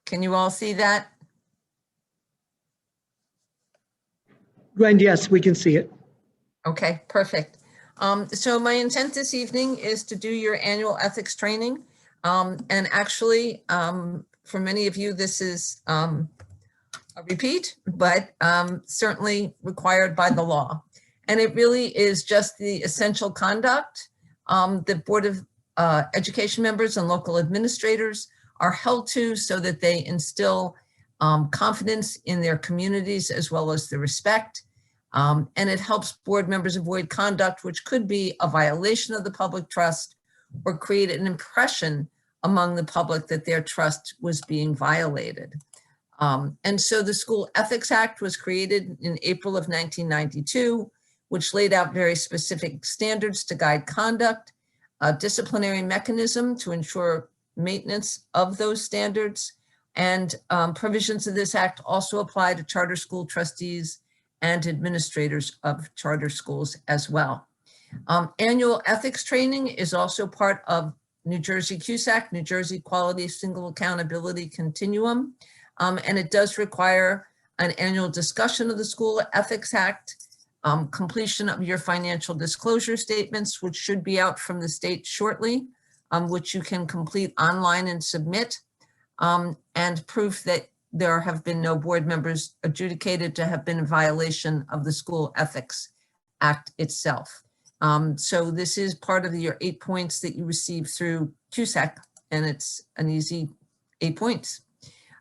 Can you all see that? Gwen, yes, we can see it. Okay, perfect. So my intent this evening is to do your annual ethics training. And actually, for many of you, this is a repeat, but certainly required by the law. And it really is just the essential conduct the Board of Education members and local administrators are held to, so that they instill confidence in their communities as well as the respect. And it helps board members avoid conduct which could be a violation of the public trust or create an impression among the public that their trust was being violated. And so the School Ethics Act was created in April of 1992, which laid out very specific standards to guide conduct, a disciplinary mechanism to ensure maintenance of those standards, and provisions of this act also apply to charter school trustees and administrators of charter schools as well. Annual ethics training is also part of New Jersey CUSAC, New Jersey Quality Single Accountability Continuum, and it does require an annual discussion of the School Ethics Act, completion of your financial disclosure statements, which should be out from the state shortly, which you can complete online and submit, and proof that there have been no board members adjudicated to have been in violation of the School Ethics Act itself. So this is part of your 8 points that you receive through CUSAC, and it's an easy 8 points.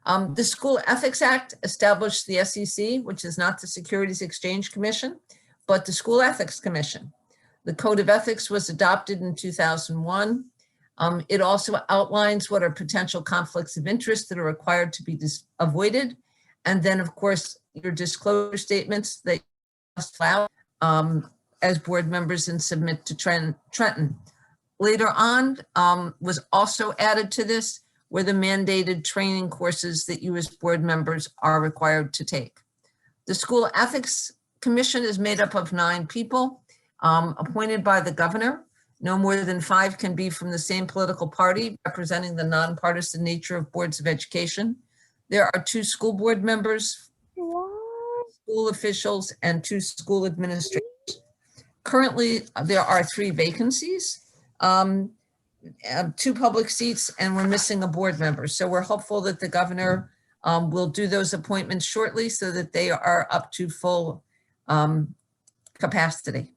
The School Ethics Act established the SEC, which is not the Securities Exchange Commission, but the School Ethics Commission. The Code of Ethics was adopted in 2001. It also outlines what are potential conflicts of interest that are required to be avoided. And then, of course, your disclosure statements that you must file as board members and submit to Trenton. Later on was also added to this were the mandated training courses that you as board members are required to take. The School Ethics Commission is made up of 9 people appointed by the governor. No more than 5 can be from the same political party, representing the nonpartisan nature of boards of education. There are 2 school board members, school officials, and 2 school administrators. Currently, there are 3 vacancies, 2 public seats, and we're missing a board member. So we're hopeful that the governor will do those appointments shortly so that they are up to full capacity.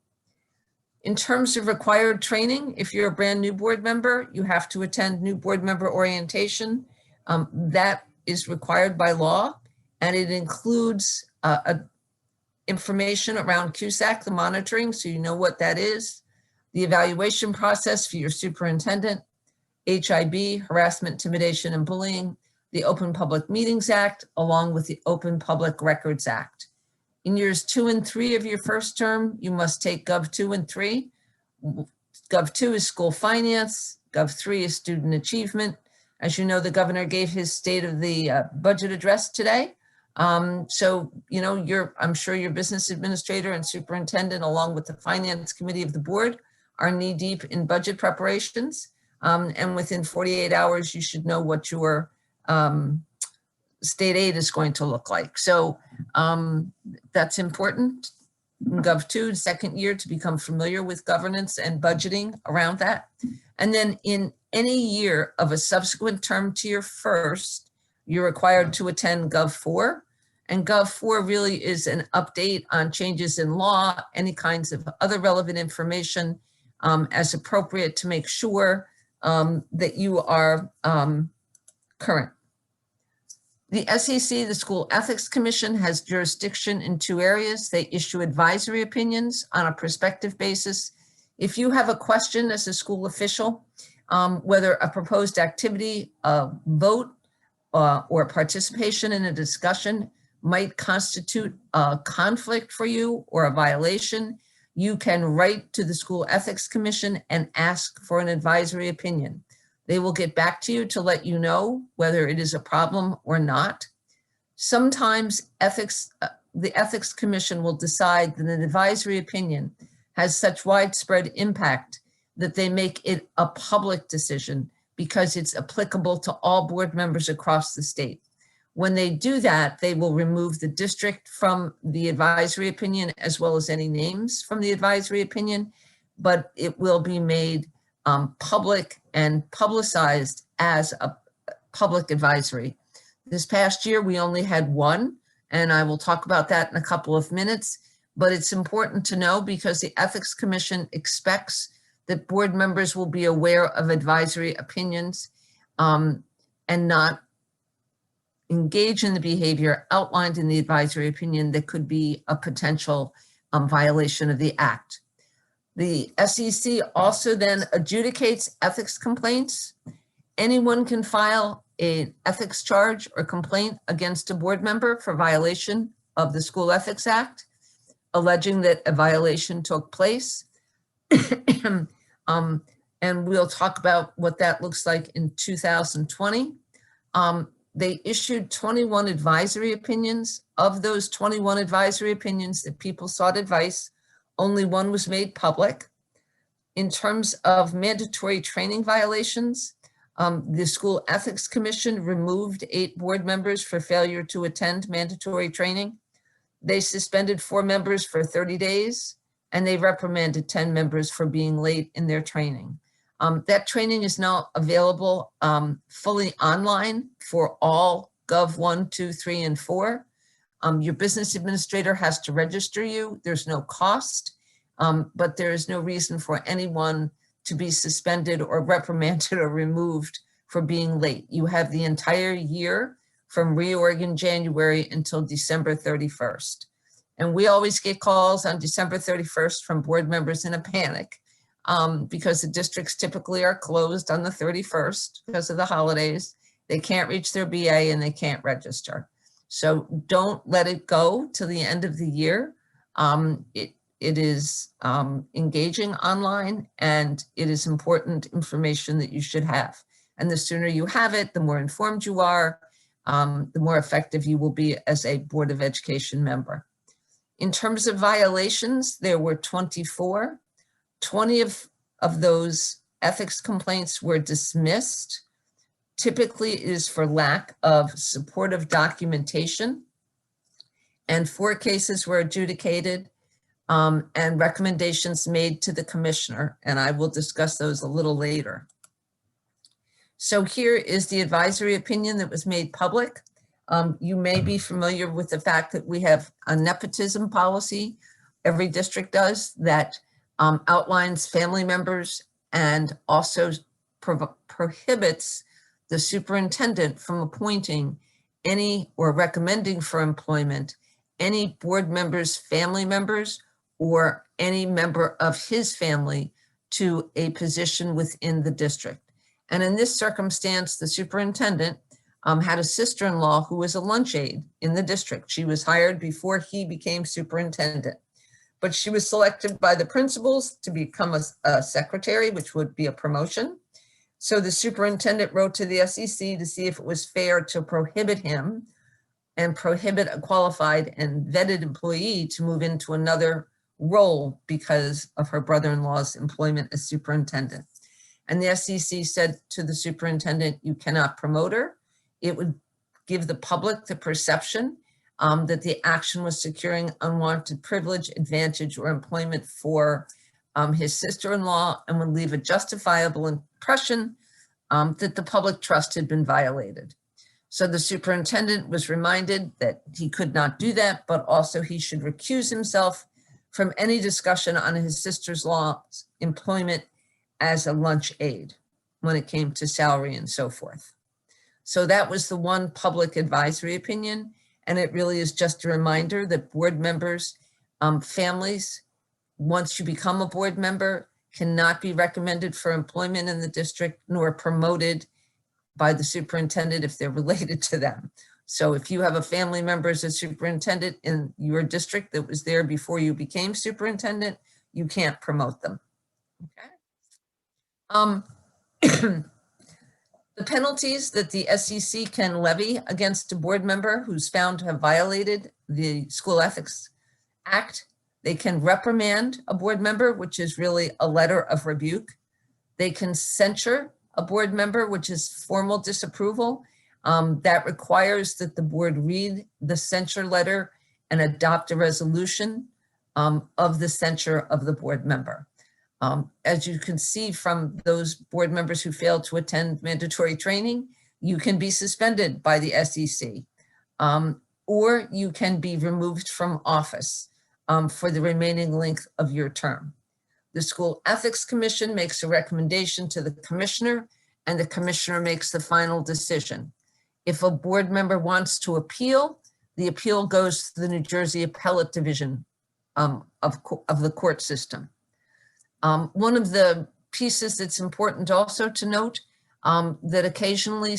In terms of required training, if you're a brand new board member, you have to attend new board member orientation. That is required by law, and it includes information around CUSAC, the monitoring, so you know what that is, the evaluation process for your superintendent, HIB, harassment, intimidation, and bullying, the Open Public Meetings Act, along with the Open Public Records Act. In years 2 and 3 of your first term, you must take Gov 2 and 3. Gov 2 is school finance, Gov 3 is student achievement. As you know, the governor gave his state of the budget address today. So, you know, I'm sure your business administrator and superintendent, along with the finance committee of the board, are knee deep in budget preparations. And within 48 hours, you should know what your state aid is going to look like. So that's important. In Gov 2, second year, to become familiar with governance and budgeting around that. And then in any year of a subsequent term to your first, you're required to attend Gov 4. And Gov 4 really is an update on changes in law, any kinds of other relevant information as appropriate to make sure that you are current. The SEC, the School Ethics Commission, has jurisdiction in 2 areas. They issue advisory opinions on a prospective basis. If you have a question as a school official, whether a proposed activity, a vote, or participation in a discussion might constitute a conflict for you or a violation, you can write to the School Ethics Commission and ask for an advisory opinion. They will get back to you to let you know whether it is a problem or not. Sometimes the Ethics Commission will decide that an advisory opinion has such widespread impact that they make it a public decision because it's applicable to all board members across the state. When they do that, they will remove the district from the advisory opinion as well as any names from the advisory opinion, but it will be made public and publicized as a public advisory. This past year, we only had 1, and I will talk about that in a couple of minutes, but it's important to know because the Ethics Commission expects that board members will be aware of advisory opinions and not engage in the behavior outlined in the advisory opinion that could be a potential violation of the act. The SEC also then adjudicates ethics complaints. Anyone can file an ethics charge or complaint against a board member for violation of the School Ethics Act, alleging that a violation took place. And we'll talk about what that looks like in 2020. They issued 21 advisory opinions. Of those 21 advisory opinions that people sought advice, only 1 was made public. In terms of mandatory training violations, the School Ethics Commission removed 8 board members for failure to attend mandatory training. They suspended 4 members for 30 days, and they reprimanded 10 members for being late in their training. That training is now available fully online for all Gov 1, 2, 3, and 4. Your business administrator has to register you. There's no cost, but there is no reason for anyone to be suspended or reprimanded or removed for being late. You have the entire year from reorg in January until December 31st. And we always get calls on December 31st from board members in a panic because the districts typically are closed on the 31st because of the holidays. They can't reach their BA and they can't register. So don't let it go till the end of the year. It is engaging online and it is important information that you should have. And the sooner you have it, the more informed you are, the more effective you will be as a Board of Education member. In terms of violations, there were 24. 20 of those ethics complaints were dismissed. Typically it is for lack of supportive documentation. And 4 cases were adjudicated and recommendations made to the commissioner. And I will discuss those a little later. So here is the advisory opinion that was made public. You may be familiar with the fact that we have a nepotism policy, every district does, that outlines family members and also prohibits the superintendent from appointing any or recommending for employment any board members' family members or any member of his family to a position within the district. And in this circumstance, the superintendent had a sister-in-law who was a lunch aide in the district. She was hired before he became superintendent, but she was selected by the principals to become a secretary, which would be a promotion. So the superintendent wrote to the SEC to see if it was fair to prohibit him and prohibit a qualified and vetted employee to move into another role because of her brother-in-law's employment as superintendent. And the SEC said to the superintendent, you cannot promote her. It would give the public the perception that the action was securing unwanted privilege, advantage, or employment for his sister-in-law, and would leave a justifiable impression that the public trust had been violated. So the superintendent was reminded that he could not do that, but also he should recuse himself from any discussion on his sister-in-law's employment as a lunch aide when it came to salary and so forth. So that was the one public advisory opinion. And it really is just a reminder that board members, families, once you become a board member, cannot be recommended for employment in the district nor promoted by the superintendent if they're related to them. So if you have a family member as a superintendent in your district that was there before you became superintendent, you can't promote them. Okay. The penalties that the SEC can levy against a board member who's found to have violated the School Ethics Act, they can reprimand a board member, which is really a letter of rebuke. They can censure a board member, which is formal disapproval. That requires that the board read the censure letter and adopt a resolution of the censure of the board member. As you can see from those board members who failed to attend mandatory training, you can be suspended by the SEC, or you can be removed from office for the remaining length of your term. The School Ethics Commission makes a recommendation to the commissioner, and the commissioner makes the final decision. If a board member wants to appeal, the appeal goes to the New Jersey Appellate Division of the court system. One of the pieces that's important also to note that occasionally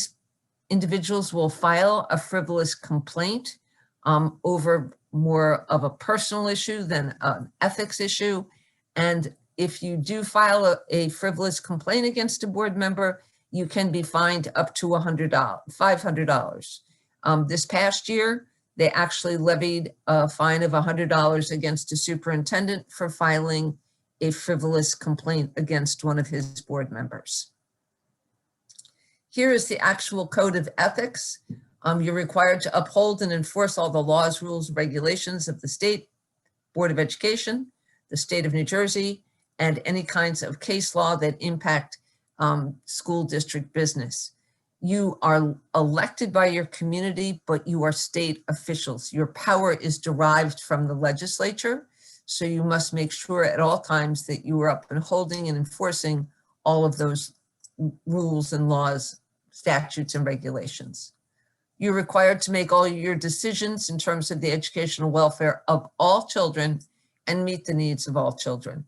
individuals will file a frivolous complaint over more of a personal issue than an ethics issue. And if you do file a frivolous complaint against a board member, you can be fined up to $500. This past year, they actually levied a fine of $100 against a superintendent for filing a frivolous complaint against one of his board members. Here is the actual code of ethics. You're required to uphold and enforce all the laws, rules, regulations of the State Board of Education, the state of New Jersey, and any kinds of case law that impact school district business. You are elected by your community, but you are state officials. Your power is derived from the legislature. So you must make sure at all times that you are upholding and enforcing all of those rules and laws, statutes, and regulations. You're required to make all your decisions in terms of the educational welfare of all children and meet the needs of all children.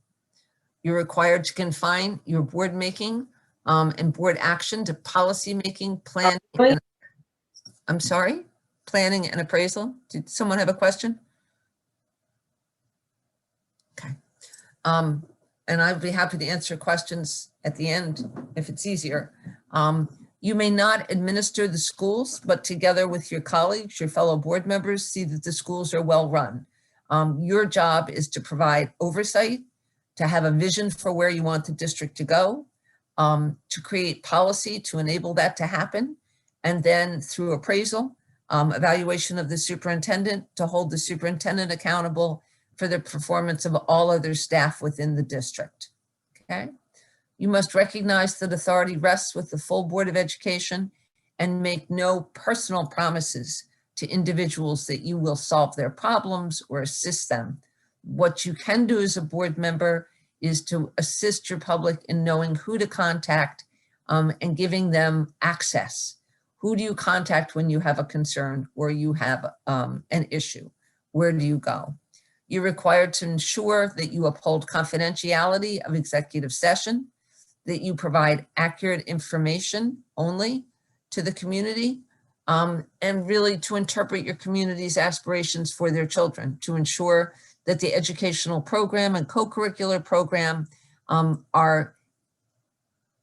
You're required to confine your board making and board action to policy making, planning. I'm sorry, planning and appraisal. Did someone have a question? Okay. And I'd be happy to answer questions at the end if it's easier. You may not administer the schools, but together with your colleagues, your fellow board members, see that the schools are well run. Your job is to provide oversight, to have a vision for where you want the district to go, to create policy to enable that to happen, and then through appraisal, evaluation of the superintendent, to hold the superintendent accountable for the performance of all other staff within the district. Okay. You must recognize that authority rests with the full Board of Education and make no personal promises to individuals that you will solve their problems or assist them. What you can do as a board member is to assist your public in knowing who to contact and giving them access. Who do you contact when you have a concern or you have an issue? Where do you go? You're required to ensure that you uphold confidentiality of executive session, that you provide accurate information only to the community, and really to interpret your community's aspirations for their children, to ensure that the educational program and co-curricular program are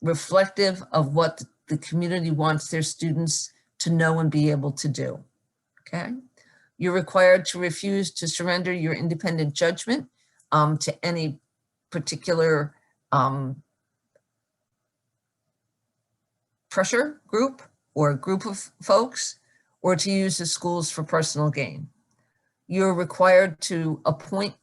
reflective of what the community wants their students to know and be able to do, okay? You're required to refuse to surrender your independent judgment to any particular pressure group or group of folks, or to use the schools for personal gain. You're required to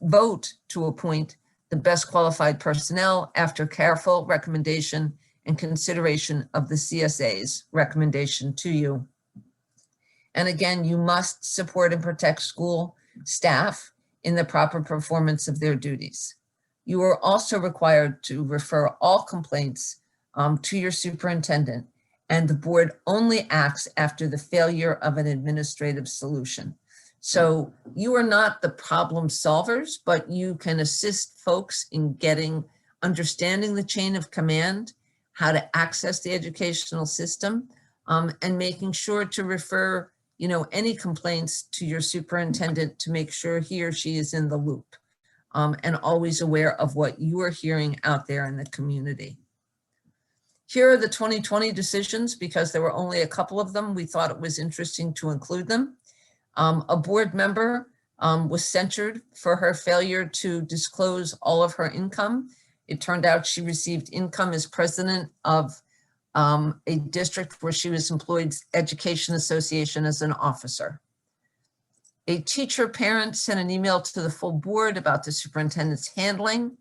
vote to appoint the best qualified personnel after careful recommendation and consideration of the CSA's recommendation to you. And again, you must support and protect school staff in the proper performance of their duties. You are also required to refer all complaints to your superintendent, and the board only acts after the failure of an administrative solution. So you are not the problem solvers, but you can assist folks in understanding the chain of command, how to access the educational system, and making sure to refer any complaints to your superintendent to make sure he or she is in the loop, and always aware of what you are hearing out there in the community. Here are the 2020 decisions, because there were only a couple of them. We thought it was interesting to include them. A board member was censured for her failure to disclose all of her income. It turned out she received income as president of a district where she was employed Education Association as an officer. A teacher parent sent an email to the full board about the superintendent's handling.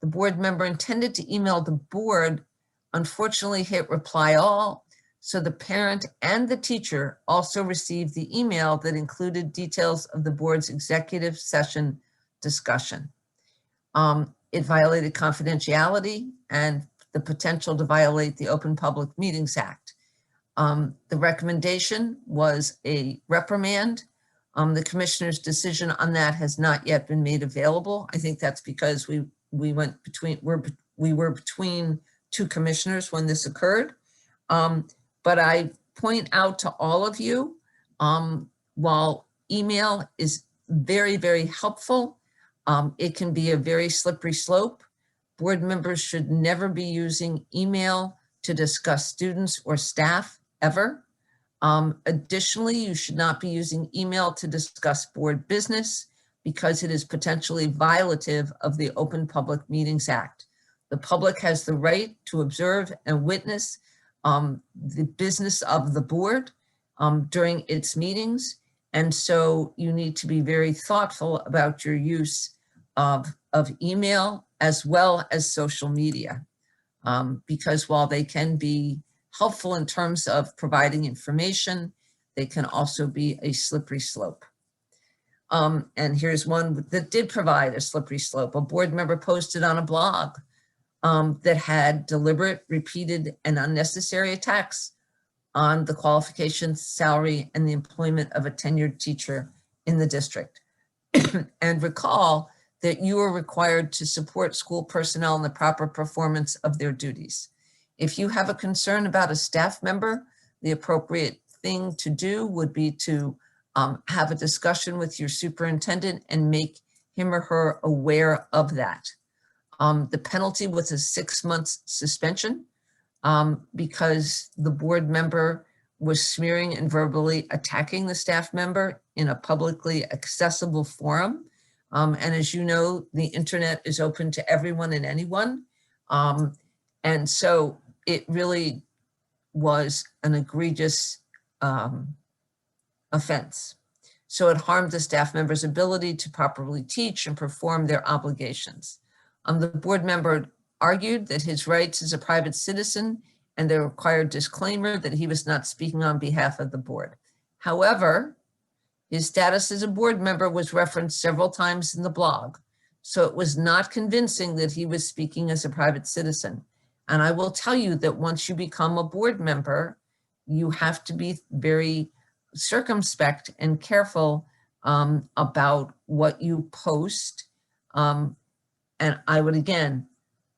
The board member intended to email the board, unfortunately hit reply all, so the parent and the teacher also received the email that included details of the board's executive session discussion. It violated confidentiality and the potential to violate the Open Public Meetings Act. The recommendation was a reprimand. The commissioner's decision on that has not yet been made available. I think that's because we were between two commissioners when this occurred. But I point out to all of you, while email is very, very helpful, it can be a very slippery slope. Board members should never be using email to discuss students or staff ever. Additionally, you should not be using email to discuss board business because it is potentially violative of the Open Public Meetings Act. The public has the right to observe and witness the business of the board during its meetings. And so you need to be very thoughtful about your use of email as well as social media, because while they can be helpful in terms of providing information, they can also be a slippery slope. And here's one that did provide a slippery slope. A board member posted on a blog that had deliberate, repeated, and unnecessary attacks on the qualifications, salary, and the employment of a tenured teacher in the district. And recall that you are required to support school personnel in the proper performance of their duties. If you have a concern about a staff member, the appropriate thing to do would be to have a discussion with your superintendent and make him or her aware of that. The penalty was a 6-month suspension because the board member was smearing and verbally attacking the staff member in a publicly accessible forum. And as you know, the internet is open to everyone and anyone. And so it really was an egregious offense. So it harmed the staff member's ability to properly teach and perform their obligations. The board member argued that his rights as a private citizen and the required disclaimer that he was not speaking on behalf of the board. However, his status as a board member was referenced several times in the blog, so it was not convincing that he was speaking as a private citizen. And I will tell you that once you become a board member, you have to be very circumspect and careful about what you post. And I would again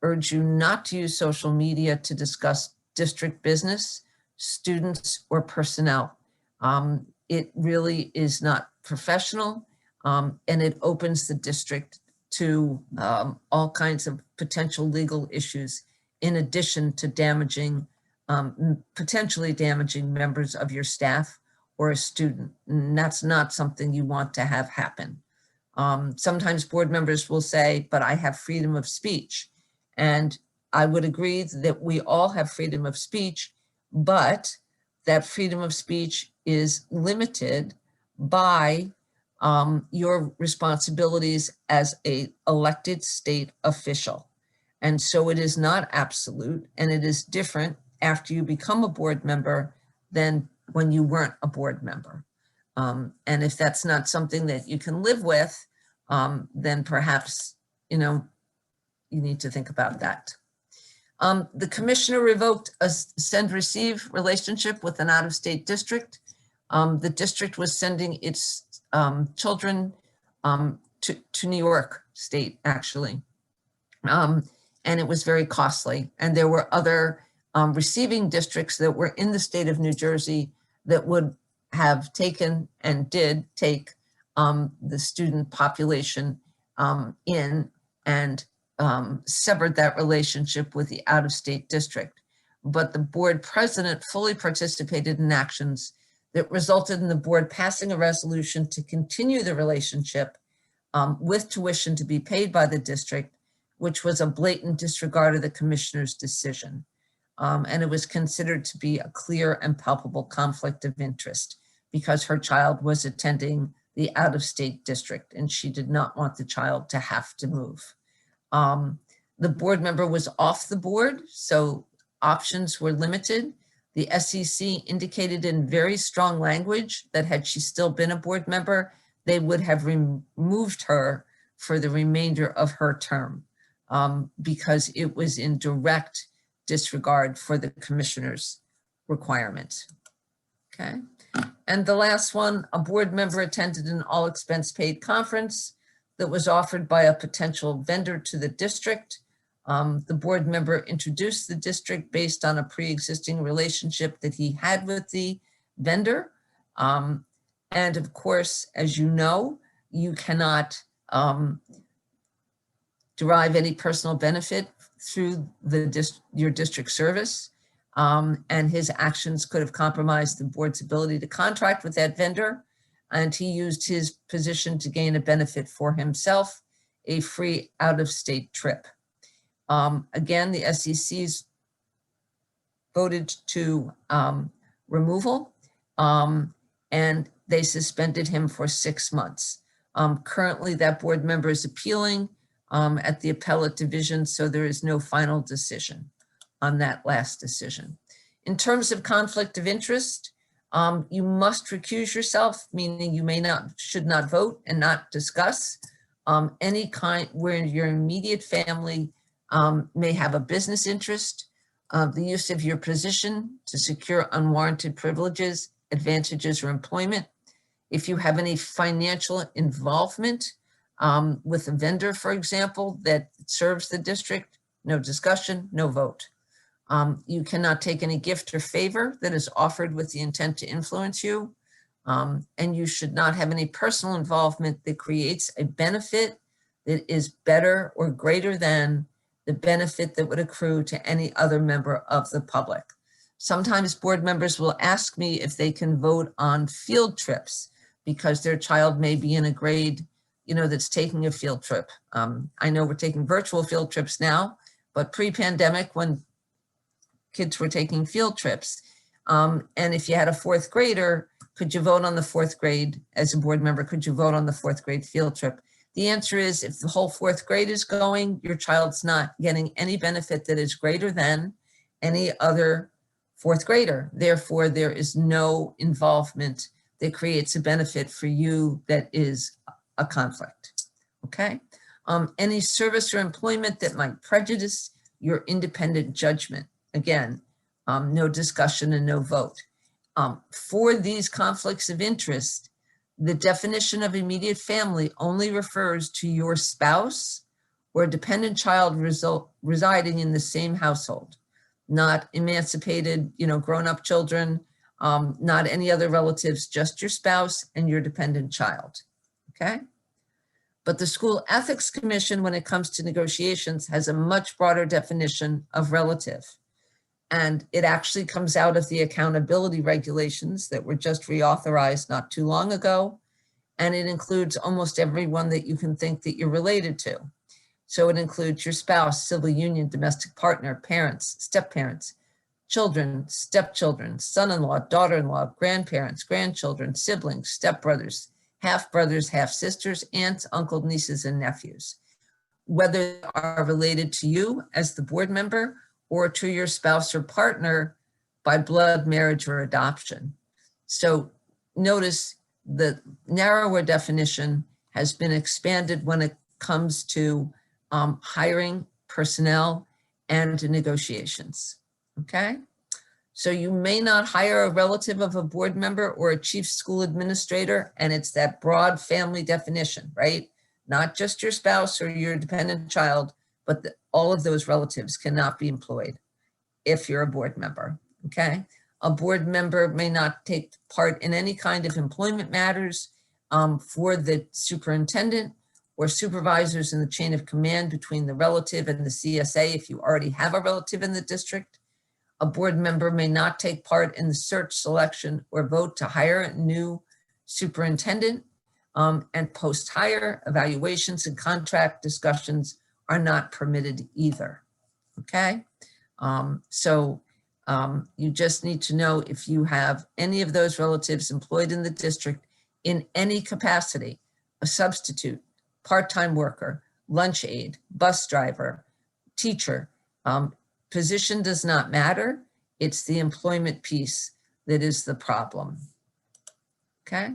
urge you not to use social media to discuss district business, students, or personnel. It really is not professional, and it opens the district to all kinds of potential legal issues in addition to damaging, potentially damaging members of your staff or a student. And that's not something you want to have happen. Sometimes board members will say, but I have freedom of speech. And I would agree that we all have freedom of speech, but that freedom of speech is limited by your responsibilities as an elected state official. And so it is not absolute, and it is different after you become a board member than when you weren't a board member. And if that's not something that you can live with, then perhaps, you need to think about that. The commissioner revoked a send-receive relationship with an out-of-state district. The district was sending its children to New York State, actually. And it was very costly. And there were other receiving districts that were in the state of New Jersey that would have taken and did take the student population in and severed that relationship with the out-of-state district. But the board president fully participated in actions that resulted in the board passing a resolution to continue the relationship with tuition to be paid by the district, which was a blatant disregard of the commissioner's decision. And it was considered to be a clear and palpable conflict of interest because her child was attending the out-of-state district and she did not want the child to have to move. The board member was off the board, so options were limited. The SEC indicated in very strong language that had she still been a board member, they would have removed her for the remainder of her term because it was in direct disregard for the commissioner's requirement. Okay. And the last one, a board member attended an all expense paid conference that was offered by a potential vendor to the district. The board member introduced the district based on a pre-existing relationship that he had with the vendor. And of course, as you know, you cannot derive any personal benefit through your district service. And his actions could have compromised the board's ability to contract with that vendor. And he used his position to gain a benefit for himself, a free out-of-state trip. Again, the SEC's voted to removal and they suspended him for 6 months. Currently, that board member is appealing at the appellate division, so there is no final decision on that last decision. In terms of conflict of interest, you must recuse yourself, meaning you should not vote and not discuss any kind where your immediate family may have a business interest, the use of your position to secure unwarranted privileges, advantages, or employment. If you have any financial involvement with a vendor, for example, that serves the district, no discussion, no vote. You cannot take any gift or favor that is offered with the intent to influence you. And you should not have any personal involvement that creates a benefit that is better or greater than the benefit that would accrue to any other member of the public. Sometimes board members will ask me if they can vote on field trips because their child may be in a grade, that's taking a field trip. I know we're taking virtual field trips now, but pre-pandemic when kids were taking field trips. And if you had a 4th grader, could you vote on the 4th grade as a board member? Could you vote on the 4th grade field trip? The answer is if the whole 4th grade is going, your child's not getting any benefit that is greater than any other 4th grader. Therefore, there is no involvement that creates a benefit for you that is a conflict, okay? Any service or employment that might prejudice your independent judgment. Again, no discussion and no vote. For these conflicts of interest, the definition of immediate family only refers to your spouse or a dependent child residing in the same household, not emancipated, grown-up children, not any other relatives, just your spouse and your dependent child, okay? But the School Ethics Commission, when it comes to negotiations, has a much broader definition of relative. And it actually comes out of the accountability regulations that were just reauthorized not too long ago. And it includes almost everyone that you can think that you're related to. So it includes your spouse, civil union, domestic partner, parents, step-parents, children, stepchildren, son-in-law, daughter-in-law, grandparents, grandchildren, siblings, stepbrothers, half-brothers, half-sisters, aunts, uncles, nieces, and nephews, whether they are related to you as the board member or to your spouse or partner by blood, marriage, or adoption. So notice the narrower definition has been expanded when it comes to hiring, personnel, and negotiations, okay? So you may not hire a relative of a board member or a chief school administrator, and it's that broad family definition, right? Not just your spouse or your dependent child, but all of those relatives cannot be employed if you're a board member, okay? A board member may not take part in any kind of employment matters for the superintendent or supervisors in the chain of command between the relative and the CSA if you already have a relative in the district. A board member may not take part in the search, selection, or vote to hire a new superintendent, and post-hire evaluations and contract discussions are not permitted either, okay? You just need to know if you have any of those relatives employed in the district in any capacity, a substitute, part-time worker, lunch aide, bus driver, teacher. Position does not matter. It's the employment piece that is the problem, okay?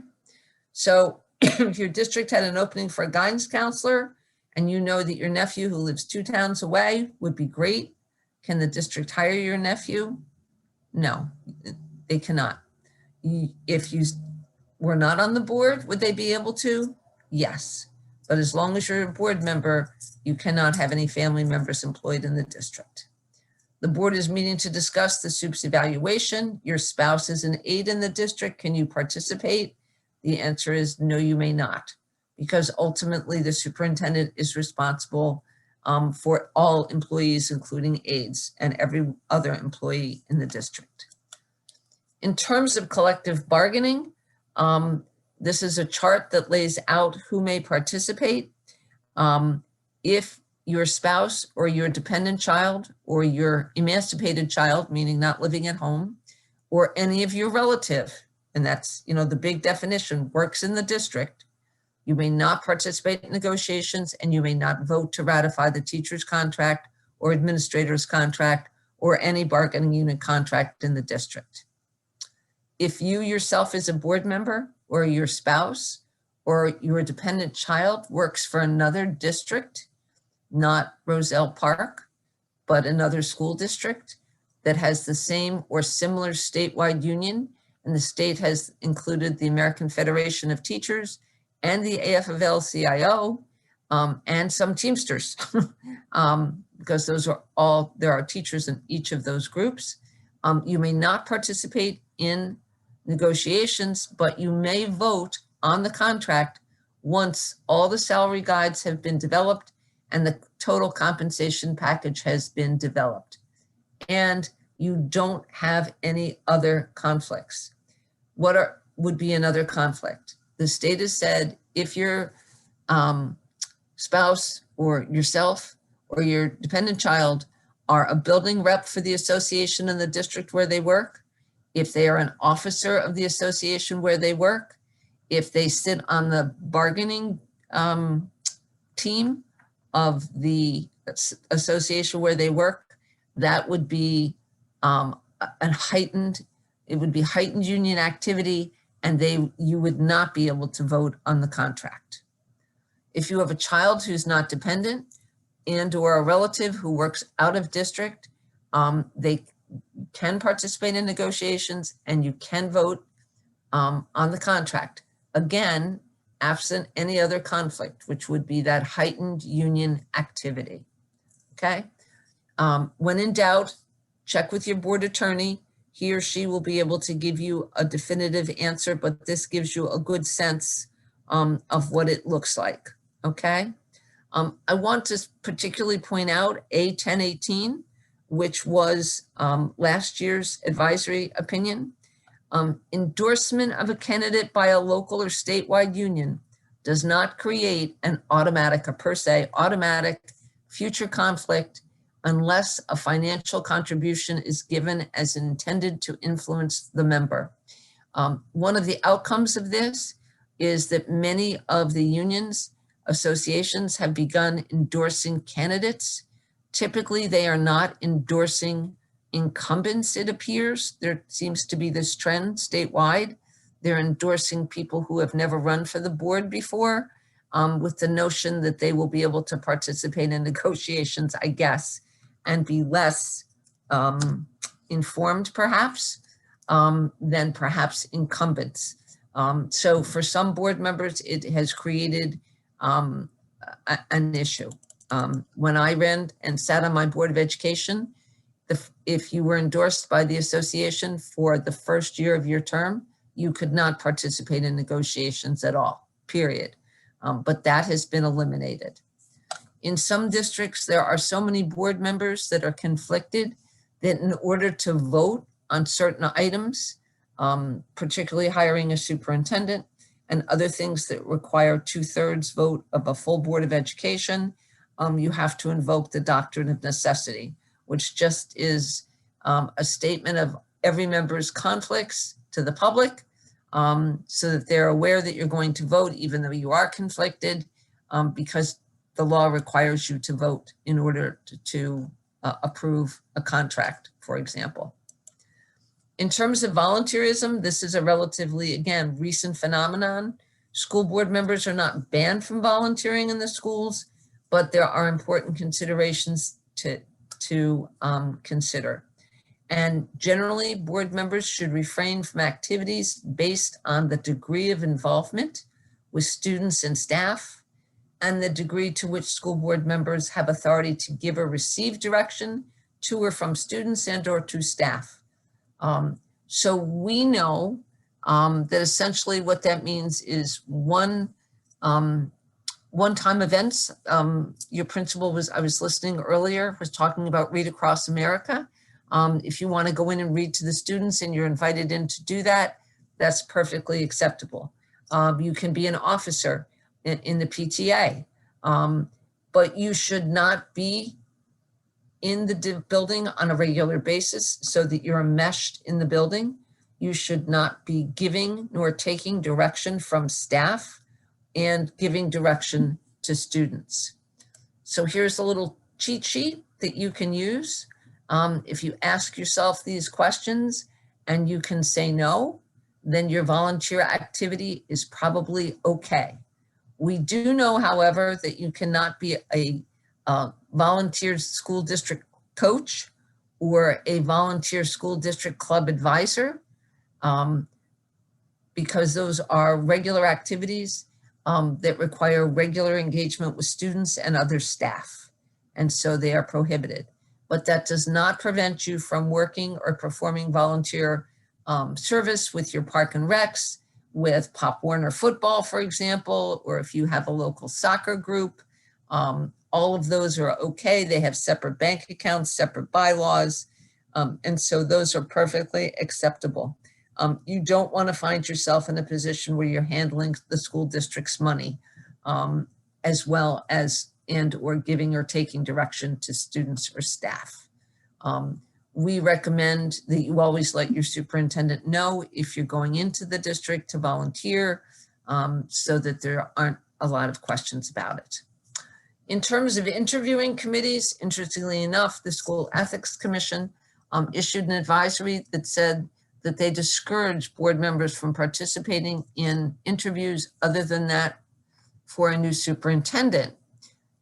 So if your district had an opening for a guidance counselor and you know that your nephew who lives 2 towns away would be great, can the district hire your nephew? No, they cannot. If you were not on the board, would they be able to? Yes. But as long as you're a board member, you cannot have any family members employed in the district. The board is meeting to discuss the SUPS evaluation. Your spouse is an aide in the district. Can you participate? The answer is no, you may not, because ultimately the superintendent is responsible for all employees, including aides and every other employee in the district. In terms of collective bargaining, this is a chart that lays out who may participate. If your spouse or your dependent child or your emancipated child, meaning not living at home, or any of your relative, and that's, the big definition, works in the district, you may not participate in negotiations and you may not vote to ratify the teacher's contract or administrator's contract or any bargaining unit contract in the district. If you yourself as a board member or your spouse or your dependent child works for another district, not Roselle Park, but another school district that has the same or similar statewide union, and the state has included the American Federation of Teachers and the AFL-CIO, and some Teamsters, because there are teachers in each of those groups. You may not participate in negotiations, but you may vote on the contract once all the salary guides have been developed and the total compensation package has been developed. And you don't have any other conflicts. What would be another conflict? The state has said if your spouse or yourself or your dependent child are a building rep for the association in the district where they work, if they are an officer of the association where they work, if they sit on the bargaining team of the association where they work, that would be heightened union activity, and you would not be able to vote on the contract. If you have a child who's not dependent and or a relative who works out of district, they can participate in negotiations and you can vote on the contract. Again, absent any other conflict, which would be that heightened union activity, okay? When in doubt, check with your board attorney. He or she will be able to give you a definitive answer, but this gives you a good sense of what it looks like, Okay. I want to particularly point out A1018, which was last year's advisory opinion. Endorsement of a candidate by a local or statewide union does not create an automatic, a per se automatic future conflict unless a financial contribution is given as intended to influence the member. One of the outcomes of this is that many of the unions, associations have begun endorsing candidates. Typically, they are not endorsing incumbents, it appears. There seems to be this trend statewide. They're endorsing people who have never run for the board before, with the notion that they will be able to participate in negotiations, I guess, and be less informed perhaps than perhaps incumbents. So for some board members, it has created an issue. When I ran and sat on my Board of Education, if you were endorsed by the association for the first year of your term, you could not participate in negotiations at all, period. But that has been eliminated. In some districts, there are so many board members that are conflicted that in order to vote on certain items, particularly hiring a superintendent and other things that require 2/3 vote of a full Board of Education, you have to invoke the doctrine of necessity, which just is a statement of every member's conflicts to the public, so that they're aware that you're going to vote even though you are conflicted, because the law requires you to vote in order to approve a contract, for example. In terms of volunteerism, this is a relatively, again, recent phenomenon. School board members are not banned from volunteering in the schools, but there are important considerations to consider. And generally, board members should refrain from activities based on the degree of involvement with students and staff and the degree to which school board members have authority to give or receive direction to or from students and or to staff. So we know that essentially what that means is one-time events. Your principal was, I was listening earlier, was talking about Read Across America. If you want to go in and read to the students and you're invited in to do that, that's perfectly acceptable. You can be an officer in the PTA, but you should not be in the building on a regular basis so that you're enmeshed in the building. You should not be giving nor taking direction from staff and giving direction to students. So here's a little cheat sheet that you can use. If you ask yourself these questions and you can say no, then your volunteer activity is probably okay. We do know, however, that you cannot be a volunteer school district coach or a volunteer school district club advisor, because those are regular activities that require regular engagement with students and other staff. And so they are prohibited. But that does not prevent you from working or performing volunteer service with your park and recs, with Pop Warner football, for example, or if you have a local soccer group. All of those are okay. They have separate bank accounts, separate bylaws. And so those are perfectly acceptable. You don't want to find yourself in a position where you're handling the school district's money, as well as and or giving or taking direction to students or staff. We recommend that you always let your superintendent know if you're going into the district to volunteer, so that there aren't a lot of questions about it. In terms of interviewing committees, interestingly enough, the School Ethics Commission issued an advisory that said that they discourage board members from participating in interviews other than that for a new superintendent,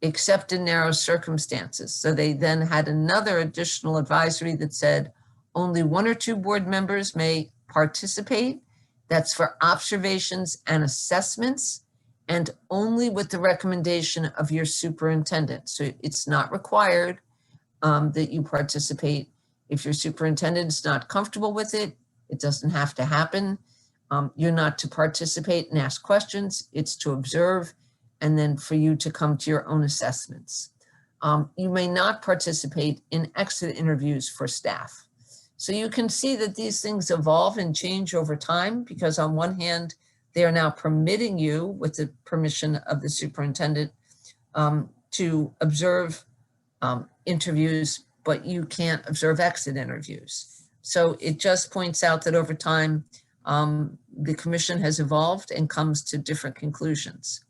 except in narrow circumstances. So they then had another additional advisory that said only 1 or 2 board members may participate. That's for observations and assessments, and only with the recommendation of your superintendent. So it's not required that you participate. If your superintendent is not comfortable with it, it doesn't have to happen. You're not to participate and ask questions. It's to observe and then for you to come to your own assessments. You may not participate in exit interviews for staff. So you can see that these things evolve and change over time, because on one hand, they are now permitting you, with the permission of the superintendent, to observe interviews, but you can't observe exit interviews. So it just points out that over time, the commission has evolved and comes to different conclusions.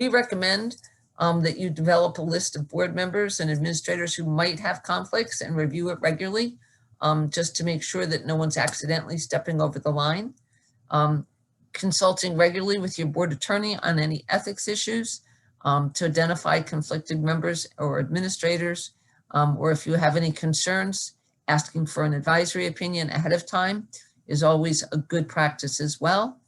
We recommend that you develop a list of board members and administrators who might have conflicts and review it regularly, just to make sure that no one's accidentally stepping over the line. Consulting regularly with your board attorney on any ethics issues, to identify conflicted members or administrators, or if you have any concerns, asking for an advisory opinion ahead of time is always a good practice as well.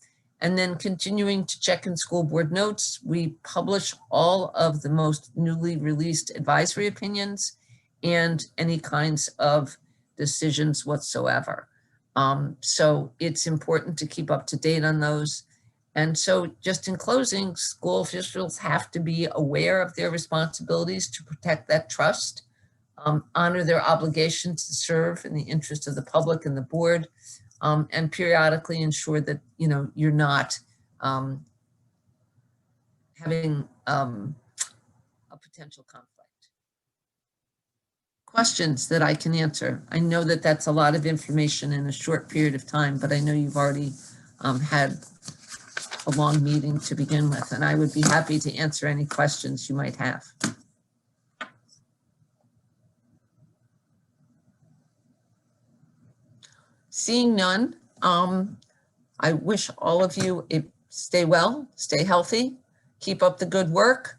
And then continuing to check in school board notes. We publish all of the most newly released advisory opinions and any kinds of decisions whatsoever. So it's important to keep up to date on those. And so just in closing, school officials have to be aware of their responsibilities to protect that trust, honor their obligations to serve in the interest of the public and the board, and periodically ensure that, you know, you're not having a potential conflict. Questions that I can answer. I know that that's a lot of information in a short period of time, but I know you've already had a long meeting to begin with, and I would be happy to answer any questions you might have. Seeing none, I wish all of you stay well, stay healthy, keep up the good work.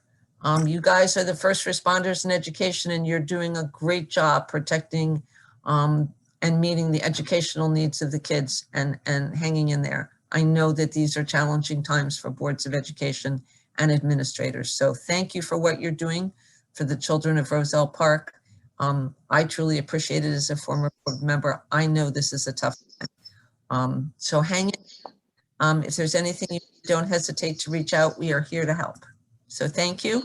You guys are the first responders in education, and you're doing a great job protecting and meeting the educational needs of the kids and hanging in there. I know that these are challenging times for boards of education and administrators. So thank you for what you're doing for the children of Roselle Park. I truly appreciate it as a former board member. I know this is a tough time. So hang in. If there's anything, you don't hesitate to reach out. We are here to help. So thank you,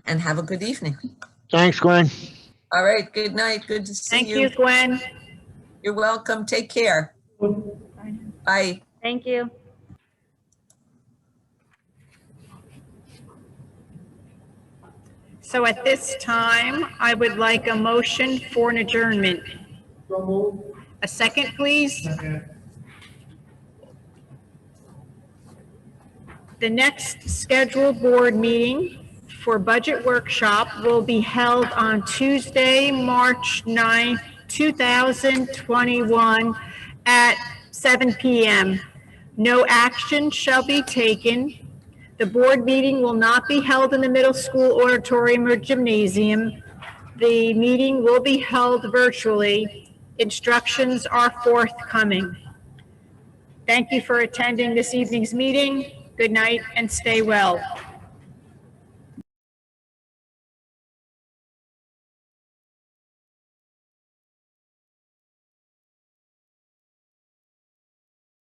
and have a good evening. Thanks, Gwen. All right, good night. Good to see you. Thank you, Gwen. You're welcome. Take care. Bye. Thank you. So at this time, I would like a motion for an adjournment. A second, please. The next scheduled board meeting for budget workshop will be held on Tuesday, March 9th, 2021 at 7 p.m. No action shall be taken. The board meeting will not be held in the middle school auditorium or gymnasium. The meeting will be held virtually. Instructions are forthcoming. Thank you for attending this evening's meeting. Good night and stay well.